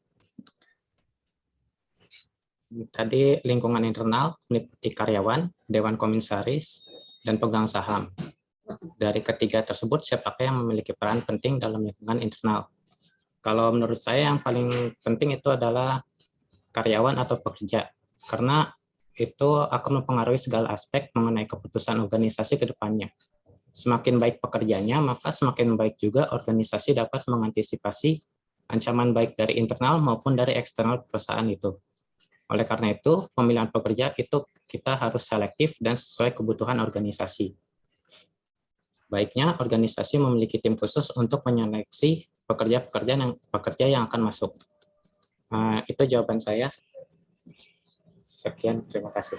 Tadi lingkungan internal meliputi karyawan, dewan komisaris, dan pegang saham. Dari ketiga tersebut, siapakah yang memiliki peran penting dalam lingkungan internal? Kalau menurut saya yang paling penting itu adalah karyawan atau pekerja, karena itu akan mempengaruhi segala aspek mengenai keputusan organisasi ke depannya. Semakin baik pekerjanya, maka semakin baik juga organisasi dapat mengantisipasi ancaman baik dari internal maupun dari eksternal perusahaan itu. Oleh karena itu, pemilihan pekerja itu kita harus selektif dan sesuai kebutuhan organisasi. Baiknya, organisasi memiliki tim khusus untuk menyeleksi pekerja yang akan masuk. Itu jawaban saya. Sekian, terima kasih.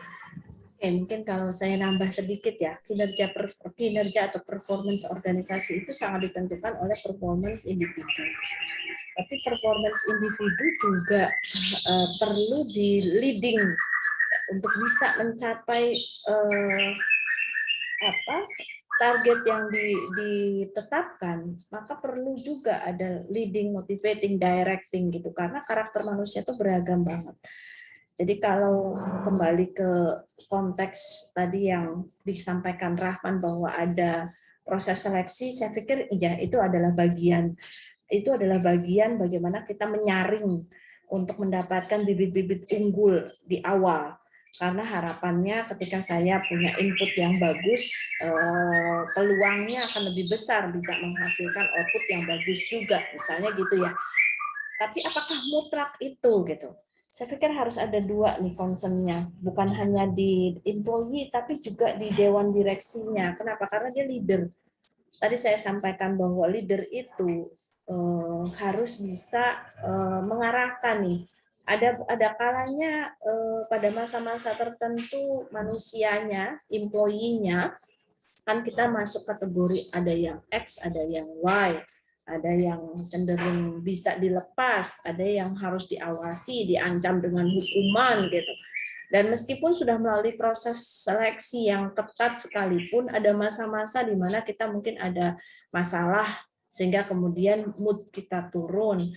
Oke, mungkin kalau saya nambah sedikit ya, kinerja atau performance organisasi itu sangat ditentukan oleh performance individu. Tapi performance individu juga perlu di leading untuk bisa mencapai target yang ditetapkan, maka perlu juga ada leading, motivating, directing gitu, karena karakter manusia itu beragam banget. Jadi kalau kembali ke konteks tadi yang disampaikan Rahman bahwa ada proses seleksi, saya pikir ya itu adalah bagian bagaimana kita menyaring untuk mendapatkan bibit-bibit unggul di awal. Karena harapannya ketika saya punya input yang bagus, peluangnya akan lebih besar bisa menghasilkan output yang bagus juga, misalnya gitu ya. Tapi apakah mutlak itu gitu? Saya pikir harus ada dua nih concern-nya, bukan hanya di employee tapi juga di dewan direksinya. Kenapa? Karena dia leader. Tadi saya sampaikan bahwa leader itu harus bisa mengarahkan nih. Ada kalanya pada masa-masa tertentu manusianya, employee-nya, kan kita masuk kategori ada yang X, ada yang Y, ada yang cenderung bisa dilepas, ada yang harus diawasi, diancam dengan hukuman gitu. Dan meskipun sudah melalui proses seleksi yang ketat sekalipun, ada masa-masa di mana kita mungkin ada masalah, sehingga kemudian mood kita turun,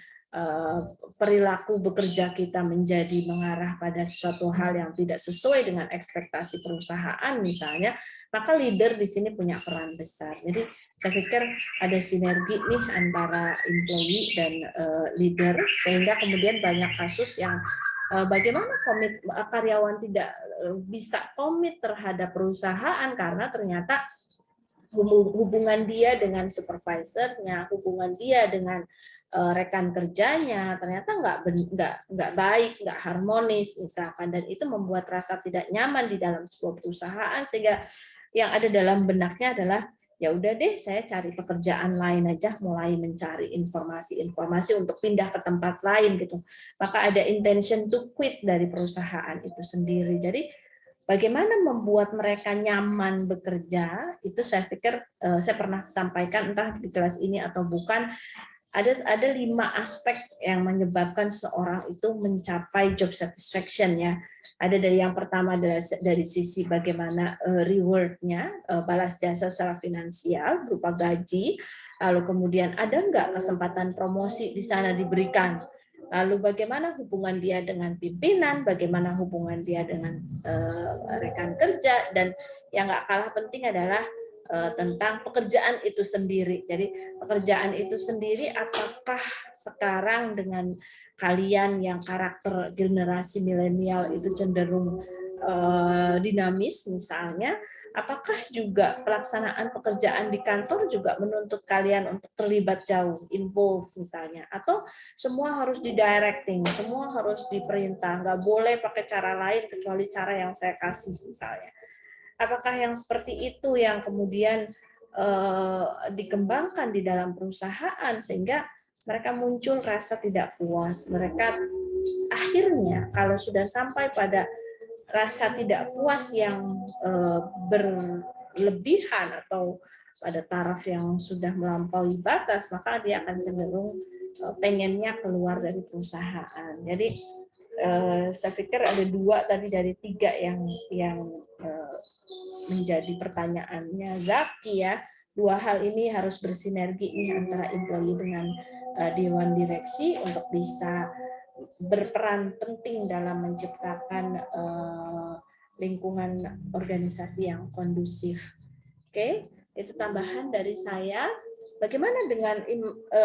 perilaku bekerja kita menjadi mengarah pada suatu hal yang tidak sesuai dengan ekspektasi perusahaan misalnya, maka leader di sini punya peran besar. Jadi saya pikir ada sinergi nih antara employee dan leader, sehingga kemudian banyak kasus yang bagaimana karyawan tidak bisa komit terhadap perusahaan karena ternyata hubungan dia dengan supervisornya, hubungan dia dengan rekan kerjanya ternyata nggak baik, nggak harmonis misalkan, dan itu membuat rasa tidak nyaman di dalam sebuah perusahaan, sehingga yang ada dalam benaknya adalah ya udah deh saya cari pekerjaan lain aja, mulai mencari informasi untuk pindah ke tempat lain gitu. Maka ada intention to quit dari perusahaan itu sendiri. Jadi bagaimana membuat mereka nyaman bekerja, itu saya pikir saya pernah sampaikan entah di kelas ini atau bukan, ada 5 aspek yang menyebabkan seorang itu mencapai job satisfaction ya. Ada dari yang pertama adalah dari sisi bagaimana reward-nya, balas jasa secara finansial berupa gaji, lalu kemudian ada nggak kesempatan promosi di sana diberikan. Lalu bagaimana hubungan dia dengan pimpinan, bagaimana hubungan dia dengan rekan kerja, dan yang nggak kalah penting adalah tentang pekerjaan itu sendiri. Jadi pekerjaan itu sendiri, apakah sekarang dengan kalian yang karakter generasi milenial itu cenderung dinamis misalnya, apakah juga pelaksanaan pekerjaan di kantor juga menuntut kalian untuk terlibat jauh, involve misalnya, atau semua harus di-directing, semua harus diperintah, nggak boleh pakai cara lain kecuali cara yang saya kasih misalnya. Apakah yang seperti itu yang kemudian dikembangkan di dalam perusahaan sehingga mereka muncul rasa tidak puas. Mereka akhirnya kalau sudah sampai pada rasa tidak puas yang berlebihan atau pada taraf yang sudah melampaui batas, maka dia akan cenderung pengennya keluar dari perusahaan. Jadi saya pikir ada 2 tadi dari 3 yang menjadi pertanyaannya Zaki ya. 2 hal ini harus bersinergi nih antara employee dengan dewan direksi untuk bisa berperan penting dalam menciptakan lingkungan organisasi yang kondusif. Oke, itu tambahan dari saya. Bagaimana dengan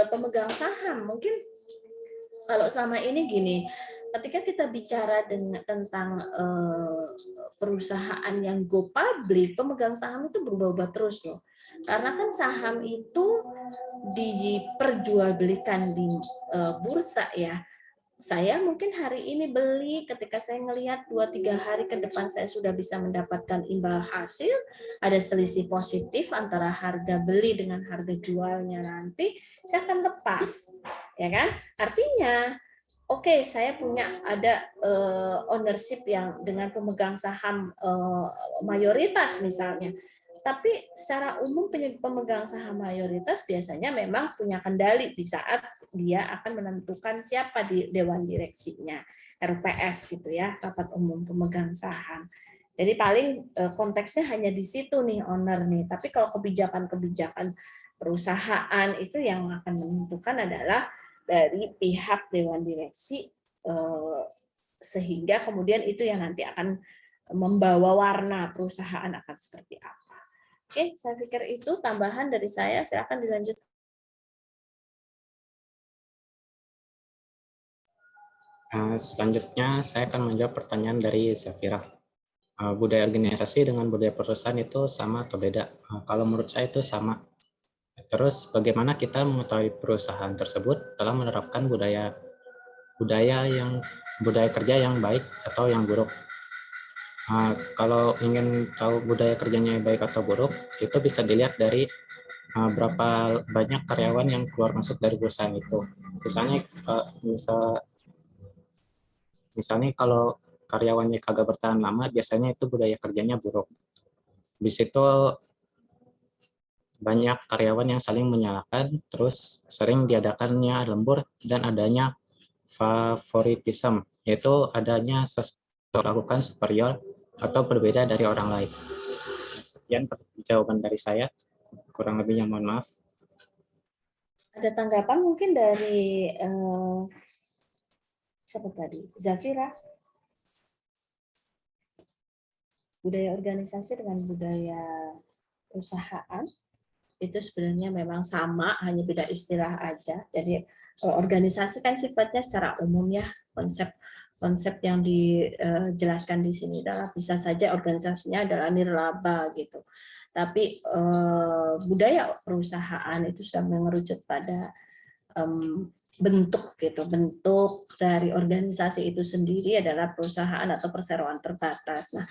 pemegang saham? Mungkin kalau selama ini gini, ketika kita bicara tentang perusahaan yang go public, pemegang saham itu berubah-ubah terus loh. Karena kan saham itu diperjualbelikan di bursa ya. Saya mungkin hari ini beli, ketika saya ngelihat 2-3 hari ke depan saya sudah bisa mendapatkan imbal hasil, ada selisih positif antara harga beli dengan harga jualnya nanti, saya akan lepas, ya kan? Artinya oke, saya punya ada ownership yang dengan pemegang saham mayoritas misalnya. Tapi secara umum pemegang saham mayoritas biasanya memang punya kendali di saat dia akan menentukan siapa di dewan direksinya, RPS gitu ya, rapat umum pemegang saham. Jadi paling konteksnya hanya di situ nih owner nih. Tapi kalau kebijakan-kebijakan perusahaan itu yang akan menentukan adalah dari pihak dewan direksi, sehingga kemudian itu yang nanti akan membawa warna perusahaan akan seperti apa. Oke, saya pikir itu tambahan dari saya. Silakan dilanjut. Selanjutnya saya akan menjawab pertanyaan dari Zafira. Budaya organisasi dengan budaya perusahaan itu sama atau beda? Kalau menurut saya itu sama. Terus bagaimana kita mengetahui perusahaan tersebut telah menerapkan budaya kerja yang baik atau yang buruk? Kalau ingin tahu budaya kerjanya yang baik atau buruk, itu bisa dilihat dari berapa banyak karyawan yang keluar masuk dari perusahaan itu. Misalnya kalau karyawannya kagak bertahan lama, biasanya itu budaya kerjanya buruk. Di situ banyak karyawan yang saling menyalahkan, terus sering diadakannya lembur dan adanya favoritism, yaitu adanya sesuatu lakukan superior atau berbeda dari orang lain. Sekian jawaban dari saya, kurang lebihnya mohon maaf. Ada tanggapan mungkin dari siapa tadi? Zafira. Budaya organisasi dengan budaya perusahaan itu sebenarnya memang sama, hanya beda istilah aja. Jadi organisasi kan sifatnya secara umum ya, konsep yang dijelaskan di sini adalah bisa saja organisasinya adalah nirlaba gitu. Tapi budaya perusahaan itu sudah mengerucut pada bentuk gitu, bentuk dari organisasi itu sendiri adalah perusahaan atau perseroan terbatas. Nah,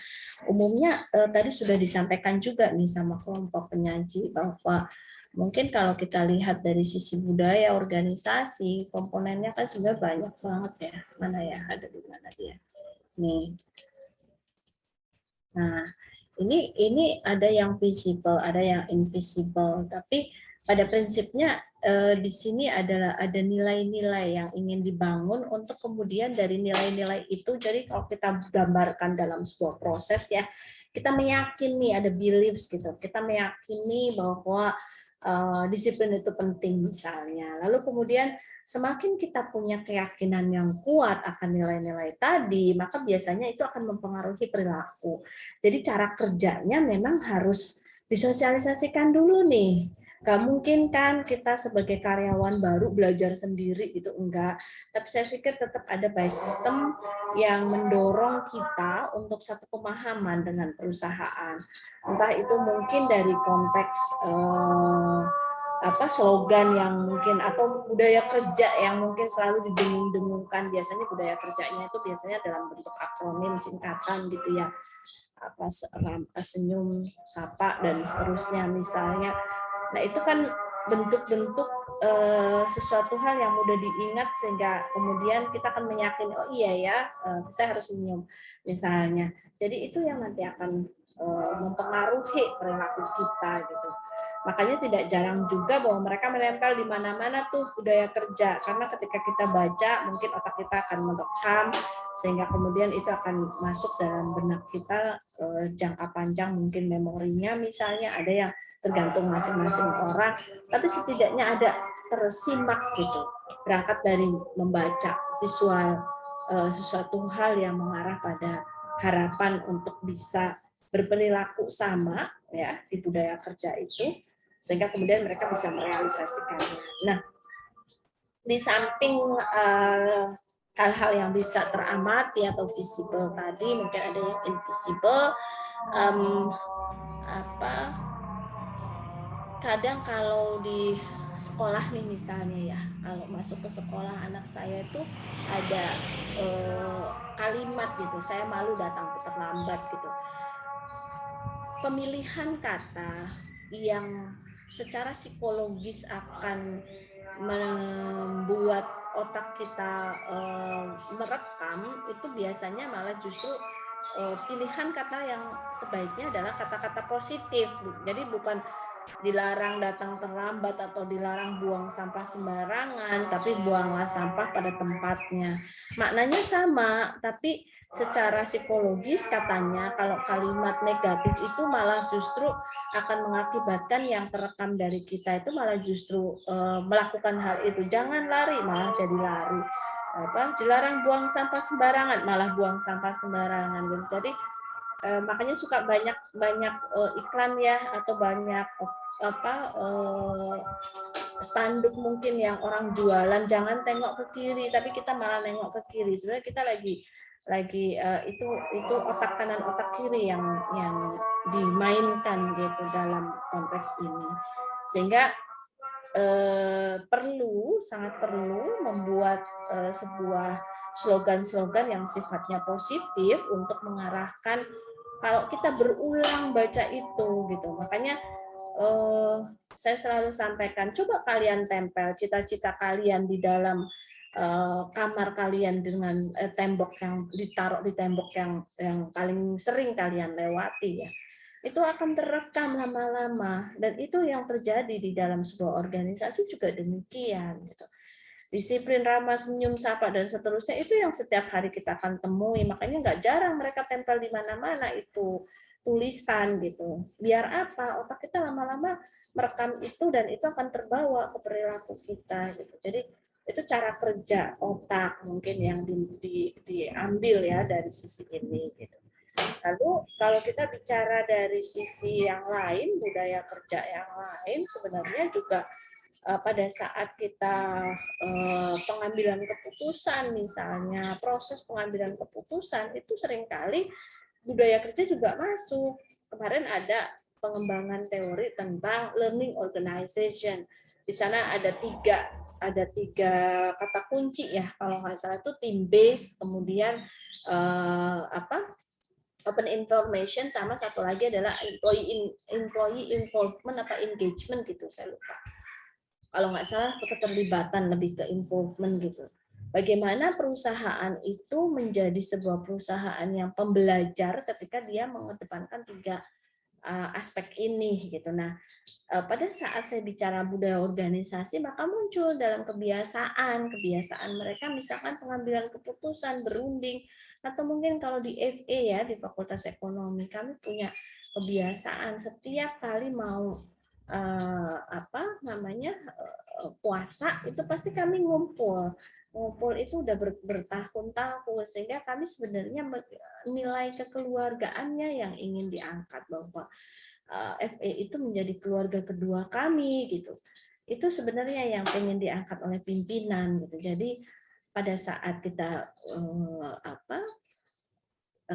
umumnya tadi sudah disampaikan juga nih sama kelompok penyaji bahwa mungkin kalau kita lihat dari sisi budaya organisasi, komponennya kan sebenarnya banyak banget ya. Mana ya, ada di mana dia? Nih. Nah, ini ada yang visible, ada yang invisible, tapi pada prinsipnya di sini adalah ada nilai-nilai yang ingin dibangun untuk kemudian dari nilai-nilai itu, jadi kalau kita gambarkan dalam sebuah proses ya, kita meyakini ada beliefs gitu, kita meyakini bahwa disiplin itu penting misalnya. Lalu kemudian semakin kita punya keyakinan yang kuat akan nilai-nilai tadi, maka biasanya itu akan mempengaruhi perilaku. Jadi cara kerjanya memang harus disosialisasikan dulu nih. Gak mungkin kan kita sebagai karyawan baru belajar sendiri gitu, enggak. Tapi saya pikir tetap ada by system yang mendorong kita untuk satu pemahaman dengan perusahaan. Entah itu mungkin dari konteks slogan yang mungkin atau budaya kerja yang mungkin selalu didengung-dengungkan. Biasanya budaya kerjanya itu biasanya dalam bentuk akronim singkatan gitu ya. Senyum, sapa dan seterusnya misalnya. Nah, itu kan bentuk-bentuk sesuatu hal yang mudah diingat sehingga kemudian kita akan meyakini, oh iya ya, saya harus senyum misalnya. Jadi itu yang nanti akan mempengaruhi perilaku kita gitu. Makanya tidak jarang juga bahwa mereka menempel di mana-mana tuh budaya kerja, karena ketika kita baca mungkin otak kita akan merekam sehingga kemudian itu akan masuk dalam benak kita jangka panjang, mungkin memorinya misalnya ada yang tergantung masing-masing orang, tapi setidaknya ada tersimak gitu, berangkat dari membaca visual sesuatu hal yang mengarah pada harapan untuk bisa berperilaku sama ya di budaya kerja itu, sehingga kemudian mereka bisa merealisasikannya. Nah, di samping hal-hal yang bisa teramati atau visible tadi, mungkin ada yang invisible. Kadang kalau di sekolah nih misalnya ya, kalau masuk ke sekolah anak saya itu ada kalimat gitu, saya malu datang terlambat gitu. Pemilihan kata yang secara psikologis akan membuat otak kita merekam itu biasanya malah justru pilihan kata yang sebaiknya adalah kata-kata positif. Jadi bukan dilarang datang terlambat atau dilarang buang sampah sembarangan, tapi buanglah sampah pada tempatnya. Maknanya sama, tapi secara psikologis katanya kalau kalimat negatif itu malah justru akan mengakibatkan yang terekam dari kita itu malah justru melakukan hal itu. Jangan lari, malah jadi lari. Dilarang buang sampah sembarangan, malah buang sampah sembarangan. Jadi makanya suka banyak iklan ya, atau banyak spanduk mungkin yang orang jualan, jangan tengok ke kiri, tapi kita malah nengok ke kiri. Sebenarnya kita lagi itu otak kanan otak kiri yang dimainkan gitu dalam konteks ini, sehingga sangat perlu membuat sebuah slogan-slogan yang sifatnya positif untuk mengarahkan kalau kita berulang baca itu gitu. Makanya saya selalu sampaikan, coba kalian tempel cita-cita kalian di dalam kamar kalian dengan tembok yang ditaruh di tembok yang paling sering kalian lewati ya. Itu akan terekam lama-lama, dan itu yang terjadi di dalam sebuah organisasi juga demikian gitu. Disiplin, ramah, senyum, sapa, dan seterusnya itu yang setiap hari kita akan temui. Makanya nggak jarang mereka tempel di mana-mana itu tulisan gitu. Biar apa? Otak kita lama-lama merekam itu, dan itu akan terbawa ke perilaku kita gitu. Jadi itu cara kerja otak mungkin yang diambil ya dari sisi ini gitu. Lalu kalau kita bicara dari sisi yang lain, budaya kerja yang lain, sebenarnya juga pada saat kita pengambilan keputusan, misalnya proses pengambilan keputusan, itu seringkali budaya kerja juga masuk. Kemarin ada pengembangan teori tentang learning organization. Di sana ada tiga kata kunci ya, kalau nggak salah itu team based, kemudian open information, sama satu lagi adalah employee involvement apa engagement gitu, saya lupa. Kalau nggak salah keterlibatan, lebih ke involvement gitu. Bagaimana perusahaan itu menjadi sebuah perusahaan yang pembelajar ketika dia mengedepankan tiga aspek ini gitu. Nah, pada saat saya bicara budaya organisasi, maka muncul dalam kebiasaan mereka, misalkan pengambilan keputusan, berunding, atau mungkin kalau di FE ya, di Fakultas Ekonomi, kami punya kebiasaan setiap kali mau puasa itu pasti kami ngumpul itu udah bertahun-tahun, sehingga kami sebenarnya nilai kekeluargaannya yang ingin diangkat, bahwa FE itu menjadi keluarga kedua kami gitu. Itu sebenarnya yang pengen diangkat oleh pimpinan gitu. Jadi pada saat kita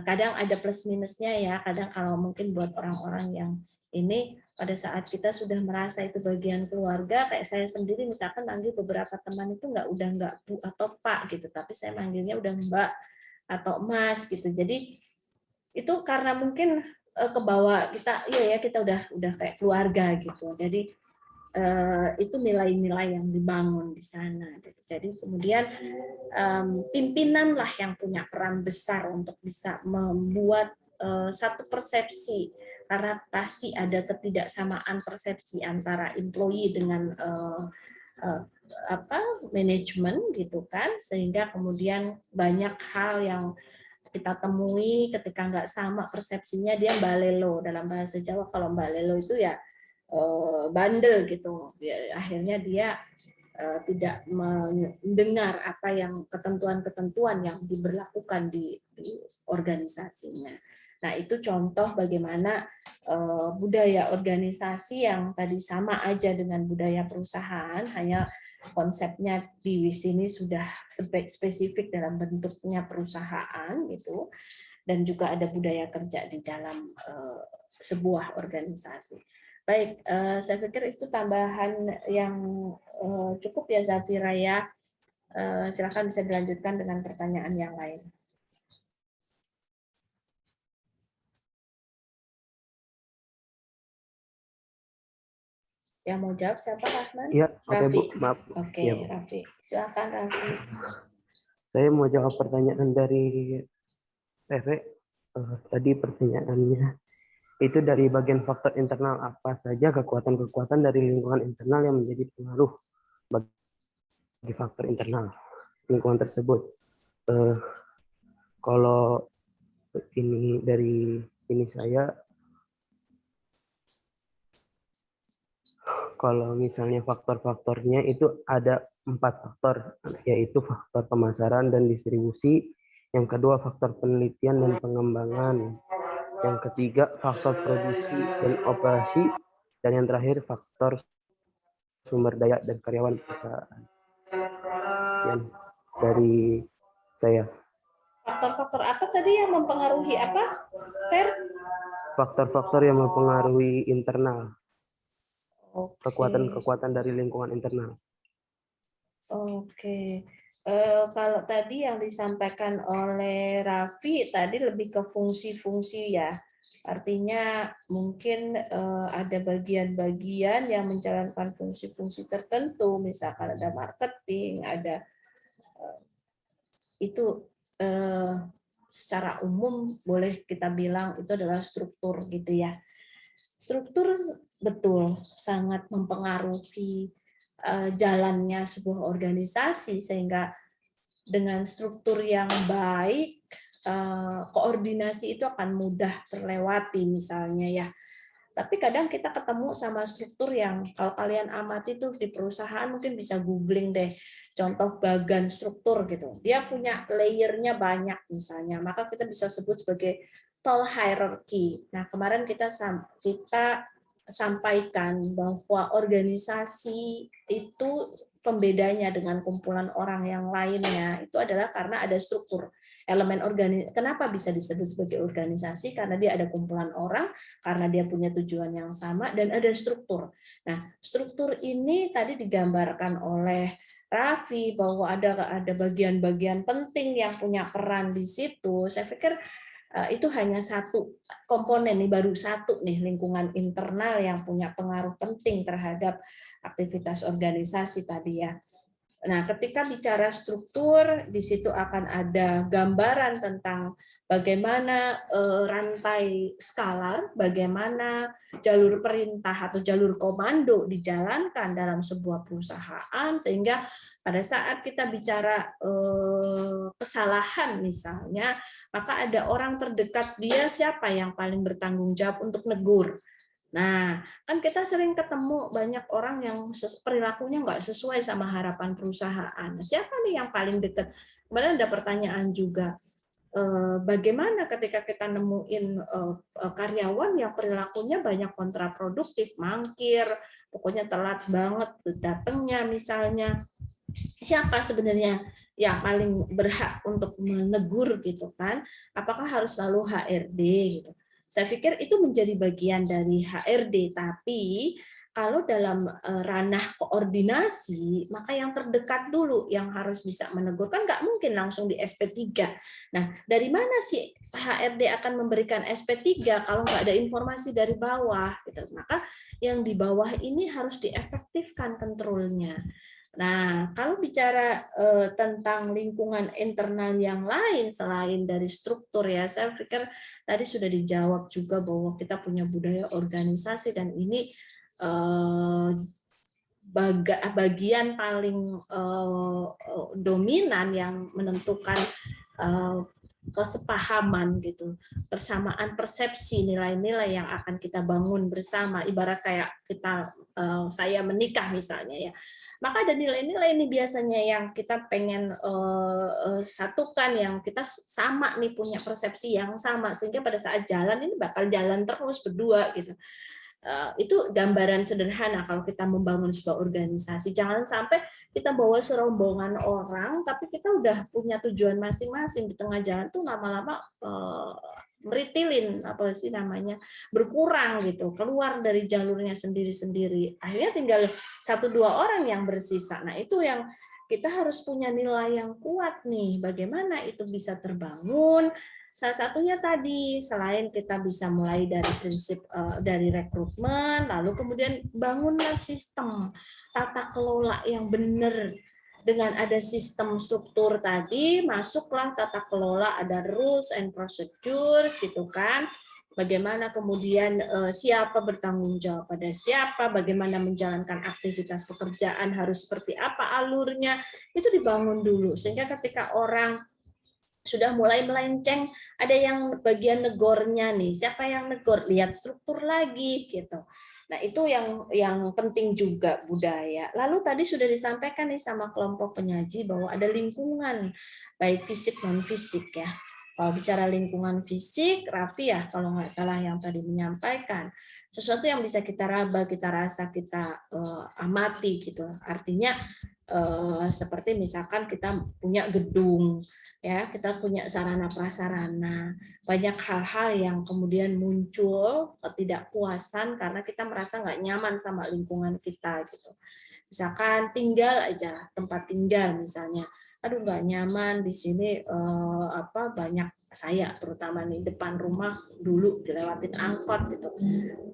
kadang ada plus minusnya ya, kadang kalau mungkin buat orang-orang yang ini, pada saat kita sudah merasa itu bagian keluarga, kayak saya sendiri misalkan manggil beberapa teman itu nggak Bu atau Pak gitu, tapi saya manggilnya udah Mbak atau Mas gitu. Jadi itu karena mungkin kebawa kita, kita udah kayak keluarga gitu. Jadi itu nilai-nilai yang dibangun di sana. Jadi kemudian pimpinanlah yang punya peran besar untuk bisa membuat satu persepsi, karena pasti ada ketidaksamaan persepsi antara employee dengan manajemen gitu kan, sehingga kemudian banyak hal yang kita temui ketika nggak sama persepsinya, dia balelo. Dalam bahasa Jawa kalau balelo itu ya bandel gitu, akhirnya dia tidak mendengar apa yang ketentuan-ketentuan yang diberlakukan di organisasinya. Nah, itu contoh bagaimana budaya organisasi yang tadi sama aja dengan budaya perusahaan, hanya konsepnya di sini sudah spesifik dalam bentuknya perusahaan gitu, dan juga ada budaya kerja di dalam sebuah organisasi. Baik, saya pikir itu tambahan yang cukup ya Zafira ya. Silakan bisa dilanjutkan dengan pertanyaan yang lain. Yang mau jawab siapa, Rahman? Iya, oke Bu, maaf. Oke, Ya, Raffi. Silakan Raffi. saya mau jawab pertanyaan dari Rere. Tadi pertanyaannya itu dari bagian faktor internal, apa saja kekuatan-kekuatan dari lingkungan internal yang menjadi pengaruh bagi faktor internal lingkungan tersebut. Kalau ini dari ini saya, kalau misalnya faktor-faktornya itu ada 4 faktor, yaitu faktor pemasaran dan distribusi, yang kedua faktor penelitian dan pengembangan, Yang ketiga, faktor produksi dan operasi. Dan yang terakhir, faktor sumber daya dan karyawan perusahaan. Sekian dari saya. Faktor-faktor apa tadi yang mempengaruhi apa, Fer? Faktor-faktor yang mempengaruhi internal. Oke. Kekuatan-kekuatan dari lingkungan internal. Oke. Kalau tadi yang disampaikan oleh Raffi tadi lebih ke fungsi-fungsi ya. Artinya mungkin ada bagian-bagian yang menjalankan fungsi-fungsi tertentu, misalkan ada marketing, ada itu secara umum boleh kita bilang itu adalah struktur gitu ya. Struktur betul sangat mempengaruhi jalannya sebuah organisasi, sehingga dengan struktur yang baik koordinasi itu akan mudah terlewati misalnya ya. Tapi kadang kita ketemu sama struktur yang kalau kalian amati tuh di perusahaan, mungkin bisa googling deh contoh bagan struktur gitu. Dia punya layernya banyak misalnya, maka kita bisa sebut sebagai tall hierarchy. Nah, kemarin kita sampaikan bahwa organisasi itu pembedanya dengan kumpulan orang yang lainnya itu adalah karena ada struktur. Elemen organisasi, kenapa bisa disebut sebagai organisasi? Karena dia ada kumpulan orang, karena dia punya tujuan yang sama, dan ada struktur. Nah, struktur ini tadi digambarkan oleh Raffi bahwa ada bagian-bagian penting yang punya peran di situ. Saya pikir itu hanya satu komponen nih, baru satu nih, lingkungan internal yang punya pengaruh penting terhadap aktivitas organisasi tadi ya. Nah, ketika bicara struktur, di situ akan ada gambaran tentang bagaimana rantai skalar, bagaimana jalur perintah atau jalur komando dijalankan dalam sebuah perusahaan, sehingga pada saat kita bicara kesalahan misalnya, maka ada orang terdekat dia siapa yang paling bertanggung jawab untuk negur. Nah, kan kita sering ketemu banyak orang yang perilakunya nggak sesuai sama harapan perusahaan. Siapa nih yang paling dekat? Kemudian ada pertanyaan juga, bagaimana ketika kita nemuin karyawan yang perilakunya banyak kontraproduktif, mangkir, pokoknya telat banget datangnya misalnya. Siapa sebenarnya yang paling berhak untuk menegur gitu kan? Apakah harus selalu HRD gitu? Saya pikir itu menjadi bagian dari HRD, tapi kalau dalam ranah koordinasi, maka yang terdekat dulu yang harus bisa menegur. Kan nggak mungkin langsung di SP3. Nah, dari mana sih HRD akan memberikan SP3 kalau nggak ada informasi dari bawah? Gitu. Maka yang di bawah ini harus diefektifkan kontrolnya. Nah, kalau bicara tentang lingkungan internal yang lain selain dari struktur ya, saya pikir tadi sudah dijawab juga bahwa kita punya budaya organisasi, dan ini bagian paling dominan yang menentukan kesepahaman gitu, persamaan persepsi nilai-nilai yang akan kita bangun bersama. Ibarat kayak saya menikah misalnya ya. Maka ada nilai-nilai ini biasanya yang kita pengen satukan, yang kita sama nih, punya persepsi yang sama, sehingga pada saat jalan ini bakal jalan terus berdua gitu. Itu gambaran sederhana kalau kita membangun sebuah organisasi. Jangan sampai kita bawa serombongan orang, tapi kita udah punya tujuan masing-masing, di tengah jalan tuh lama-lama meritilin, apa sih namanya, berkurang gitu, keluar dari jalurnya sendiri-sendiri. Akhirnya tinggal 1-2 orang yang bersisa. Nah, itu yang kita harus punya nilai yang kuat nih. Bagaimana itu bisa terbangun? Salah satunya tadi, selain kita bisa mulai dari prinsip dari rekrutmen, lalu kemudian bangunlah sistem tata kelola yang benar. Dengan ada sistem struktur tadi, masuklah tata kelola, ada rules and procedures gitu kan. Bagaimana kemudian siapa bertanggung jawab pada siapa, bagaimana menjalankan aktivitas pekerjaan harus seperti apa alurnya, itu dibangun dulu. Sehingga ketika orang sudah mulai melenceng, ada yang bagian negornya nih, siapa yang negor, lihat struktur lagi gitu. Nah, itu yang penting juga budaya. Lalu tadi sudah disampaikan nih sama kelompok penyaji bahwa ada lingkungan baik fisik non fisik ya. Kalau bicara lingkungan fisik, Raffi ya kalau nggak salah yang tadi menyampaikan, sesuatu yang bisa kita raba, kita rasa, kita amati gitu. Artinya seperti misalkan kita punya gedung, ya kita punya sarana prasarana, banyak hal-hal yang kemudian muncul ketidakpuasan karena kita merasa nggak nyaman sama lingkungan kita gitu. Misalkan tinggal aja, tempat tinggal misalnya, aduh nggak nyaman di sini, banyak saya terutama nih depan rumah dulu dilewatin angkot gitu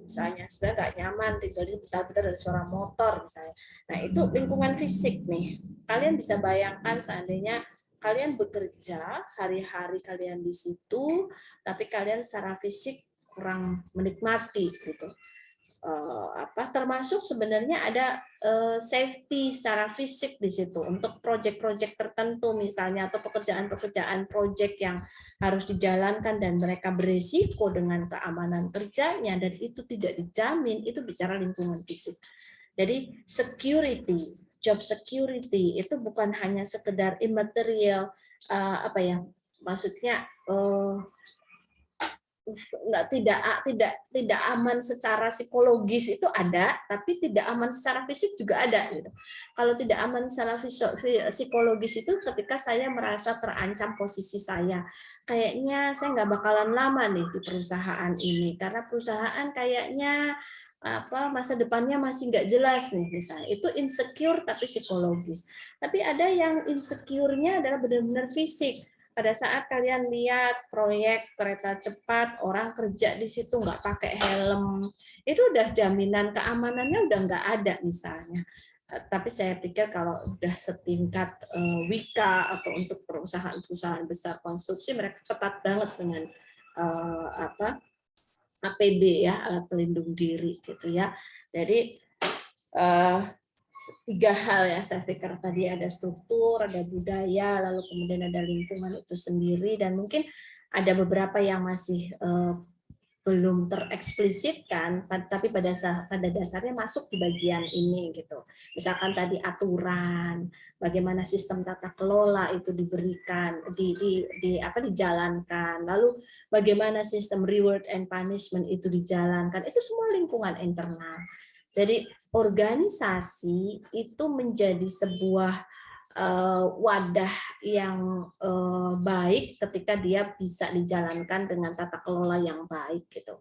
misalnya, sebenarnya nggak nyaman tinggal di bentar-bentar ada suara motor misalnya. Nah itu lingkungan fisik nih, kalian bisa bayangkan seandainya kalian bekerja hari-hari kalian di situ tapi kalian secara fisik kurang menikmati gitu. Termasuk sebenarnya ada safety secara fisik di situ untuk proyek-proyek tertentu misalnya, atau pekerjaan-pekerjaan proyek yang harus dijalankan dan mereka beresiko dengan keamanan kerjanya dan itu tidak dijamin, itu bicara lingkungan fisik. Jadi security, job security itu bukan hanya sekedar immaterial, maksudnya tidak aman secara psikologis itu ada, tapi tidak aman secara fisik juga ada gitu. Kalau tidak aman secara psikologis itu ketika saya merasa terancam posisi saya, kayaknya saya nggak bakalan lama nih di perusahaan ini karena perusahaan kayaknya masa depannya masih nggak jelas nih misalnya, itu insecure tapi psikologis. Tapi ada yang insecure-nya adalah benar-benar fisik. Pada saat kalian lihat proyek kereta cepat, orang kerja di situ nggak pakai helm, itu udah jaminan keamanannya udah nggak ada misalnya. Tapi saya pikir kalau udah setingkat Wika atau untuk perusahaan-perusahaan besar konstruksi, mereka ketat banget dengan APD ya, alat pelindung diri gitu ya. Jadi 3 hal ya saya pikir tadi, ada struktur, ada budaya, lalu kemudian ada lingkungan itu sendiri, dan mungkin ada beberapa yang masih belum tereksplisitkan, tapi pada dasarnya masuk di bagian ini gitu. Misalkan tadi aturan, bagaimana sistem tata kelola itu diberikan, dijalankan, lalu bagaimana sistem reward and punishment itu dijalankan, itu semua lingkungan internal. Jadi organisasi itu menjadi sebuah wadah yang baik ketika dia bisa dijalankan dengan tata kelola yang baik gitu.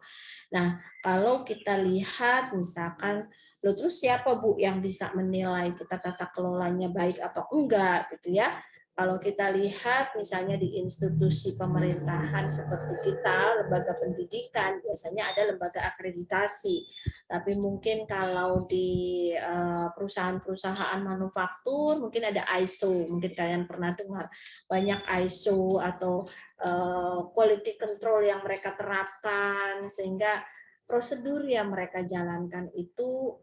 Nah, kalau kita lihat misalkan, terus siapa Bu yang bisa menilai kita tata kelolanya baik atau enggak gitu ya? Kalau kita lihat misalnya di institusi pemerintahan seperti kita, lembaga pendidikan, biasanya ada lembaga akreditasi. Tapi mungkin kalau di perusahaan-perusahaan manufaktur, mungkin ada ISO, mungkin kalian pernah dengar banyak ISO atau quality control yang mereka terapkan, sehingga prosedur yang mereka jalankan itu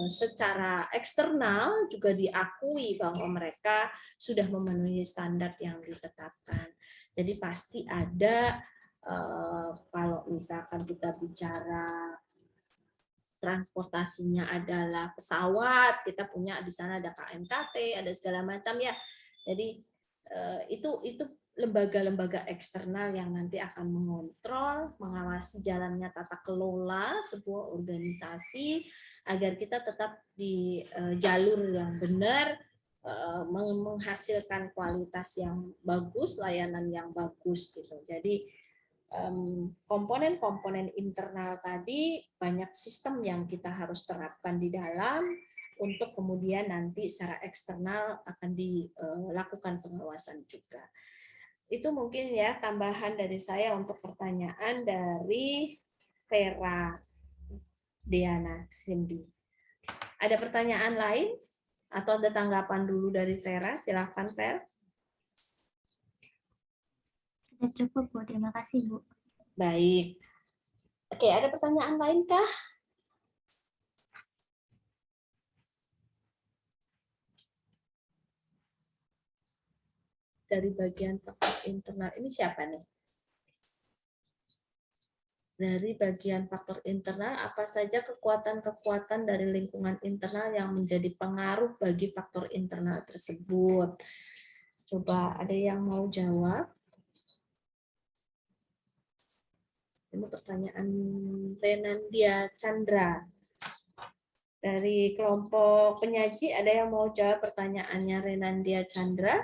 secara eksternal juga diakui bahwa mereka sudah memenuhi standar yang ditetapkan. Jadi pasti ada, kalau misalkan kita bicara transportasinya adalah pesawat, kita punya di sana ada KMKT, ada segala macam ya. Jadi itu lembaga-lembaga eksternal yang nanti akan mengontrol, mengawasi jalannya tata kelola sebuah organisasi agar kita tetap di jalur yang benar, menghasilkan kualitas yang bagus, layanan yang bagus gitu. Jadi komponen-komponen internal tadi banyak sistem yang kita harus terapkan di dalam untuk kemudian nanti secara eksternal akan dilakukan pengawasan juga. Itu mungkin ya tambahan dari saya untuk pertanyaan dari Vera Diana Cindy. Ada pertanyaan lain atau ada tanggapan dulu dari Vera? Silakan Vera. Sudah cukup Bu, terima kasih Bu. Baik. Oke, ada pertanyaan lain kah? Dari bagian faktor internal, ini siapa nih? Dari bagian faktor internal, apa saja kekuatan-kekuatan dari lingkungan internal yang menjadi pengaruh bagi faktor internal tersebut? Coba ada yang mau jawab? Ini pertanyaan Renandia Chandra. Dari kelompok penyaji ada yang mau jawab pertanyaannya Renandia Chandra?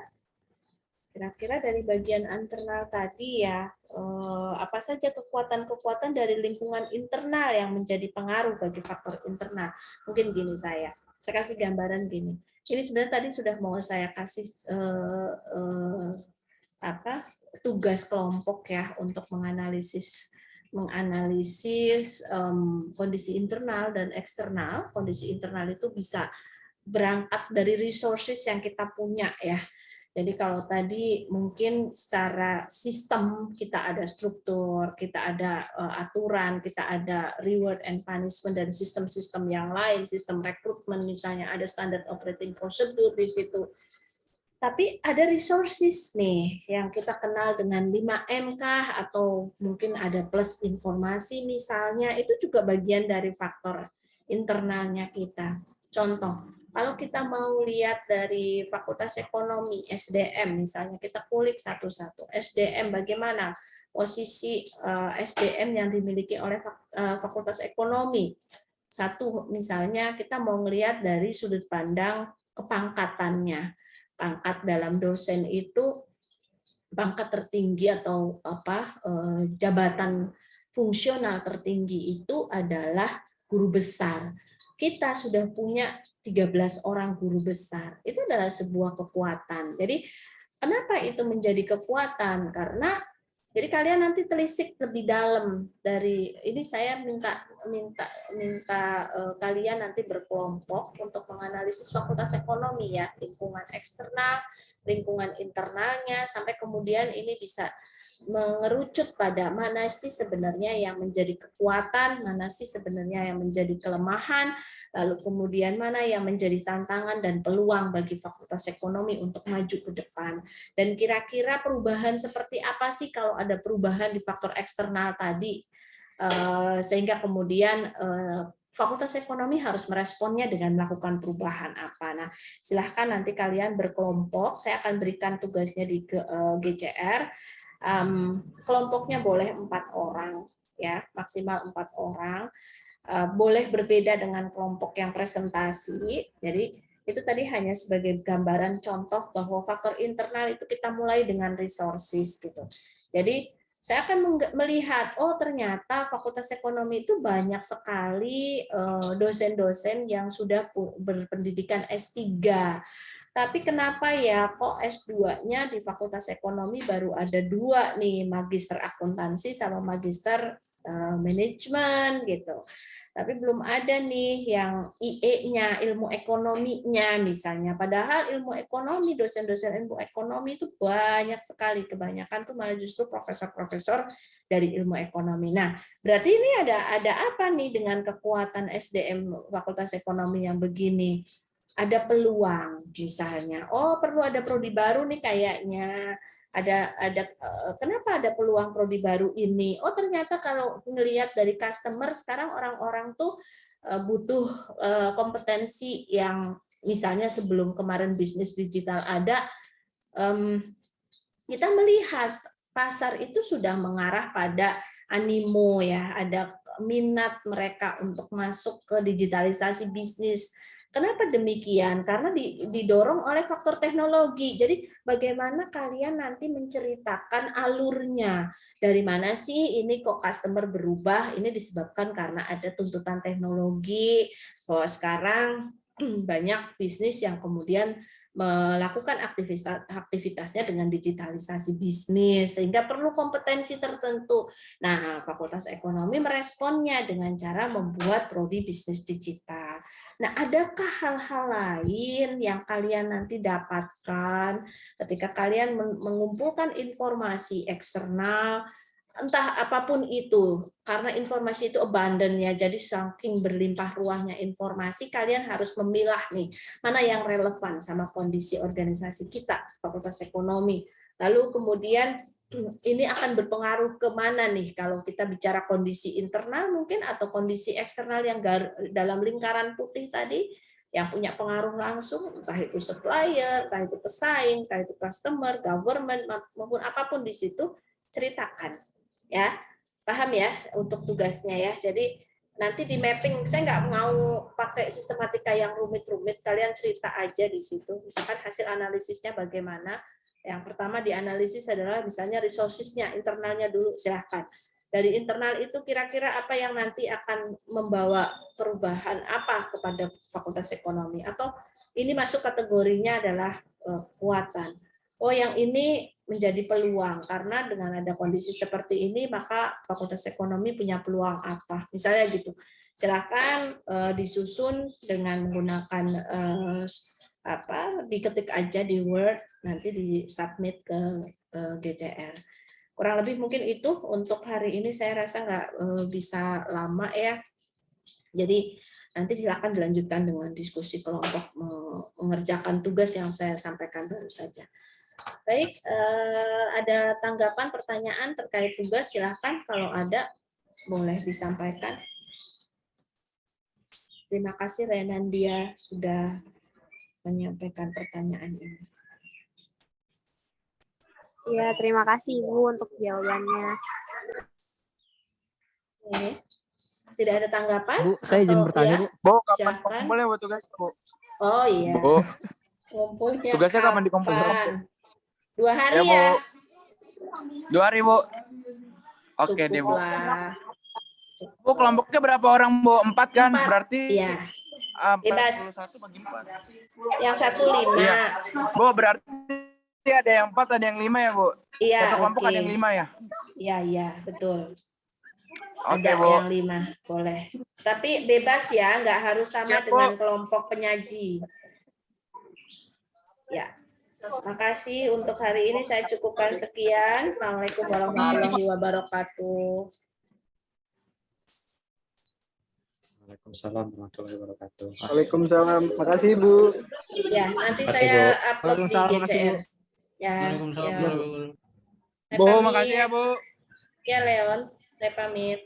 Kira-kira dari bagian internal tadi ya, apa saja kekuatan-kekuatan dari lingkungan internal yang menjadi pengaruh bagi faktor internal? Mungkin gini saya kasih gambaran gini. Ini sebenarnya tadi sudah mau saya kasih tugas kelompok ya untuk menganalisis kondisi internal dan eksternal. Kondisi internal itu bisa berangkat dari resources yang kita punya ya. Jadi kalau tadi mungkin secara sistem kita ada struktur, kita ada aturan, kita ada reward and punishment dan sistem-sistem yang lain, sistem rekrutmen misalnya ada standard operating procedure di situ. Tapi ada resources nih yang kita kenal dengan 5M kah atau mungkin ada plus informasi misalnya, itu juga bagian dari faktor internalnya kita. Contoh, kalau kita mau lihat dari Fakultas Ekonomi, SDM misalnya, kita kulik satu-satu. SDM bagaimana posisi SDM yang dimiliki oleh Fakultas Ekonomi. Satu, misalnya kita mau melihat dari sudut pandang kepangkatannya. Pangkat dalam dosen itu pangkat tertinggi atau jabatan fungsional tertinggi itu adalah guru besar. Kita sudah punya 13 orang guru besar. Itu adalah sebuah kekuatan. Jadi kenapa itu menjadi kekuatan? Karena jadi kalian nanti telisik lebih dalam dari ini, saya minta kalian nanti berkelompok untuk menganalisis Fakultas Ekonomi ya, lingkungan eksternal, lingkungan internalnya, sampai kemudian ini bisa mengerucut pada mana sih sebenarnya yang menjadi kekuatan, mana sih sebenarnya yang menjadi kelemahan, lalu kemudian mana yang menjadi tantangan dan peluang bagi Fakultas Ekonomi untuk maju ke depan. Dan kira-kira perubahan seperti apa sih kalau ada perubahan di faktor eksternal tadi, sehingga kemudian Fakultas Ekonomi harus meresponnya dengan melakukan perubahan apa. Nah, silahkan nanti kalian berkelompok, saya akan berikan tugasnya di GCR. Kelompoknya boleh 4 orang, ya maksimal 4 orang. Boleh berbeda dengan kelompok yang presentasi. Jadi itu tadi hanya sebagai gambaran contoh bahwa faktor internal itu kita mulai dengan resources gitu. Jadi saya akan melihat, oh ternyata Fakultas Ekonomi itu banyak sekali dosen-dosen yang sudah berpendidikan S3. Tapi kenapa ya kok S2-nya di Fakultas Ekonomi baru ada 2 nih, magister akuntansi sama magister manajemen gitu. Tapi belum ada nih yang IE-nya, ilmu ekonominya misalnya. Padahal ilmu ekonomi, dosen-dosen ilmu ekonomi itu banyak sekali. Kebanyakan tuh malah justru profesor-profesor dari ilmu ekonomi. Nah, berarti ini ada apa nih dengan kekuatan SDM Fakultas Ekonomi yang begini? Ada peluang misalnya. Oh, perlu ada prodi baru nih kayaknya. Kenapa ada peluang prodi baru ini? Oh, ternyata kalau ngelihat dari customer sekarang orang-orang tuh butuh kompetensi yang misalnya sebelum kemarin bisnis digital ada, kita melihat pasar itu sudah mengarah pada animo ya, ada minat mereka untuk masuk ke digitalisasi bisnis. Kenapa demikian? Karena didorong oleh faktor teknologi. Jadi bagaimana kalian nanti menceritakan alurnya. Dari mana sih ini kok customer berubah? Ini disebabkan karena ada tuntutan teknologi, bahwa sekarang banyak bisnis yang kemudian melakukan aktivitasnya dengan digitalisasi bisnis, sehingga perlu kompetensi tertentu. Nah, Fakultas Ekonomi meresponnya dengan cara membuat prodi bisnis digital. Nah, adakah hal-hal lain yang kalian nanti dapatkan ketika kalian mengumpulkan informasi eksternal, entah apapun itu, karena informasi itu abundant ya, jadi saking berlimpah ruahnya informasi, kalian harus memilah nih, mana yang relevan sama kondisi organisasi kita, Fakultas Ekonomi. Lalu kemudian ini akan berpengaruh kemana nih, kalau kita bicara kondisi internal mungkin, atau kondisi eksternal yang dalam lingkaran putih tadi, yang punya pengaruh langsung, entah itu supplier, entah itu pesaing, entah itu customer, government, maupun apapun di situ, ceritakan. Ya, Paham ya untuk tugasnya ya. Jadi nanti di mapping, saya nggak mau pakai sistematika yang rumit-rumit, kalian cerita aja di situ. Misalkan hasil analisisnya bagaimana. Yang pertama dianalisis adalah misalnya resources-nya, internalnya dulu, silahkan. Dari internal itu kira-kira apa yang nanti akan membawa perubahan apa kepada Fakultas Ekonomi, atau ini masuk kategorinya adalah kekuatan. Oh, yang ini menjadi peluang karena dengan ada kondisi seperti ini maka Fakultas Ekonomi punya peluang apa, misalnya gitu. Silakan disusun dengan menggunakan diketik aja di Word, nanti di submit ke GCR. Kurang lebih mungkin itu untuk hari ini, saya rasa nggak bisa lama ya. Jadi nanti silakan dilanjutkan dengan diskusi kelompok mengerjakan tugas yang saya sampaikan baru saja. Baik, ada tanggapan, pertanyaan terkait tugas, silakan kalau ada boleh disampaikan. Terima kasih Renandia sudah menyampaikan pertanyaan ini. Ya, terima kasih Ibu untuk jawabannya. Oke. Tidak ada tanggapan? Bu, saya izin bertanya, Bu. Bu, kapan Silakan. kumpulnya buat tugas, Bu? Oh iya. Bu, Ngumpulnya tugasnya kapan dikumpul? 2 hari Bu. ya? 2 hari, Bu. Oke deh, Bu. Cukuplah. Bu, kelompoknya berapa orang, Bu? 4 kan? 4. Berarti Iya. 41 bagi 4. Yang 1 5. Iya. Bu, berarti ada yang 4, ada yang 5 ya, Bu? Iya, Satu kelompok oke. ada yang 5 ya? Iya, betul. Oke, Ada Bu. yang 5, boleh. Tapi bebas ya, nggak harus sama Siap, Bu. dengan kelompok penyaji. Ya. Makasih untuk hari ini, saya cukupkan sekian. Assalamualaikum warahmatullahi wabarakatuh. Waalaikumsalam warahmatullahi wabarakatuh. Waalaikumsalam. Makasih, Bu. Ya, nanti Makasih, saya Bu. upload di Waalaikumsalam, makasih, GCR. Bu. Ya, Waalaikumsalam. ya. Bu, Saya makasih ya, pamit. Bu. Ya, Leon. Saya pamit.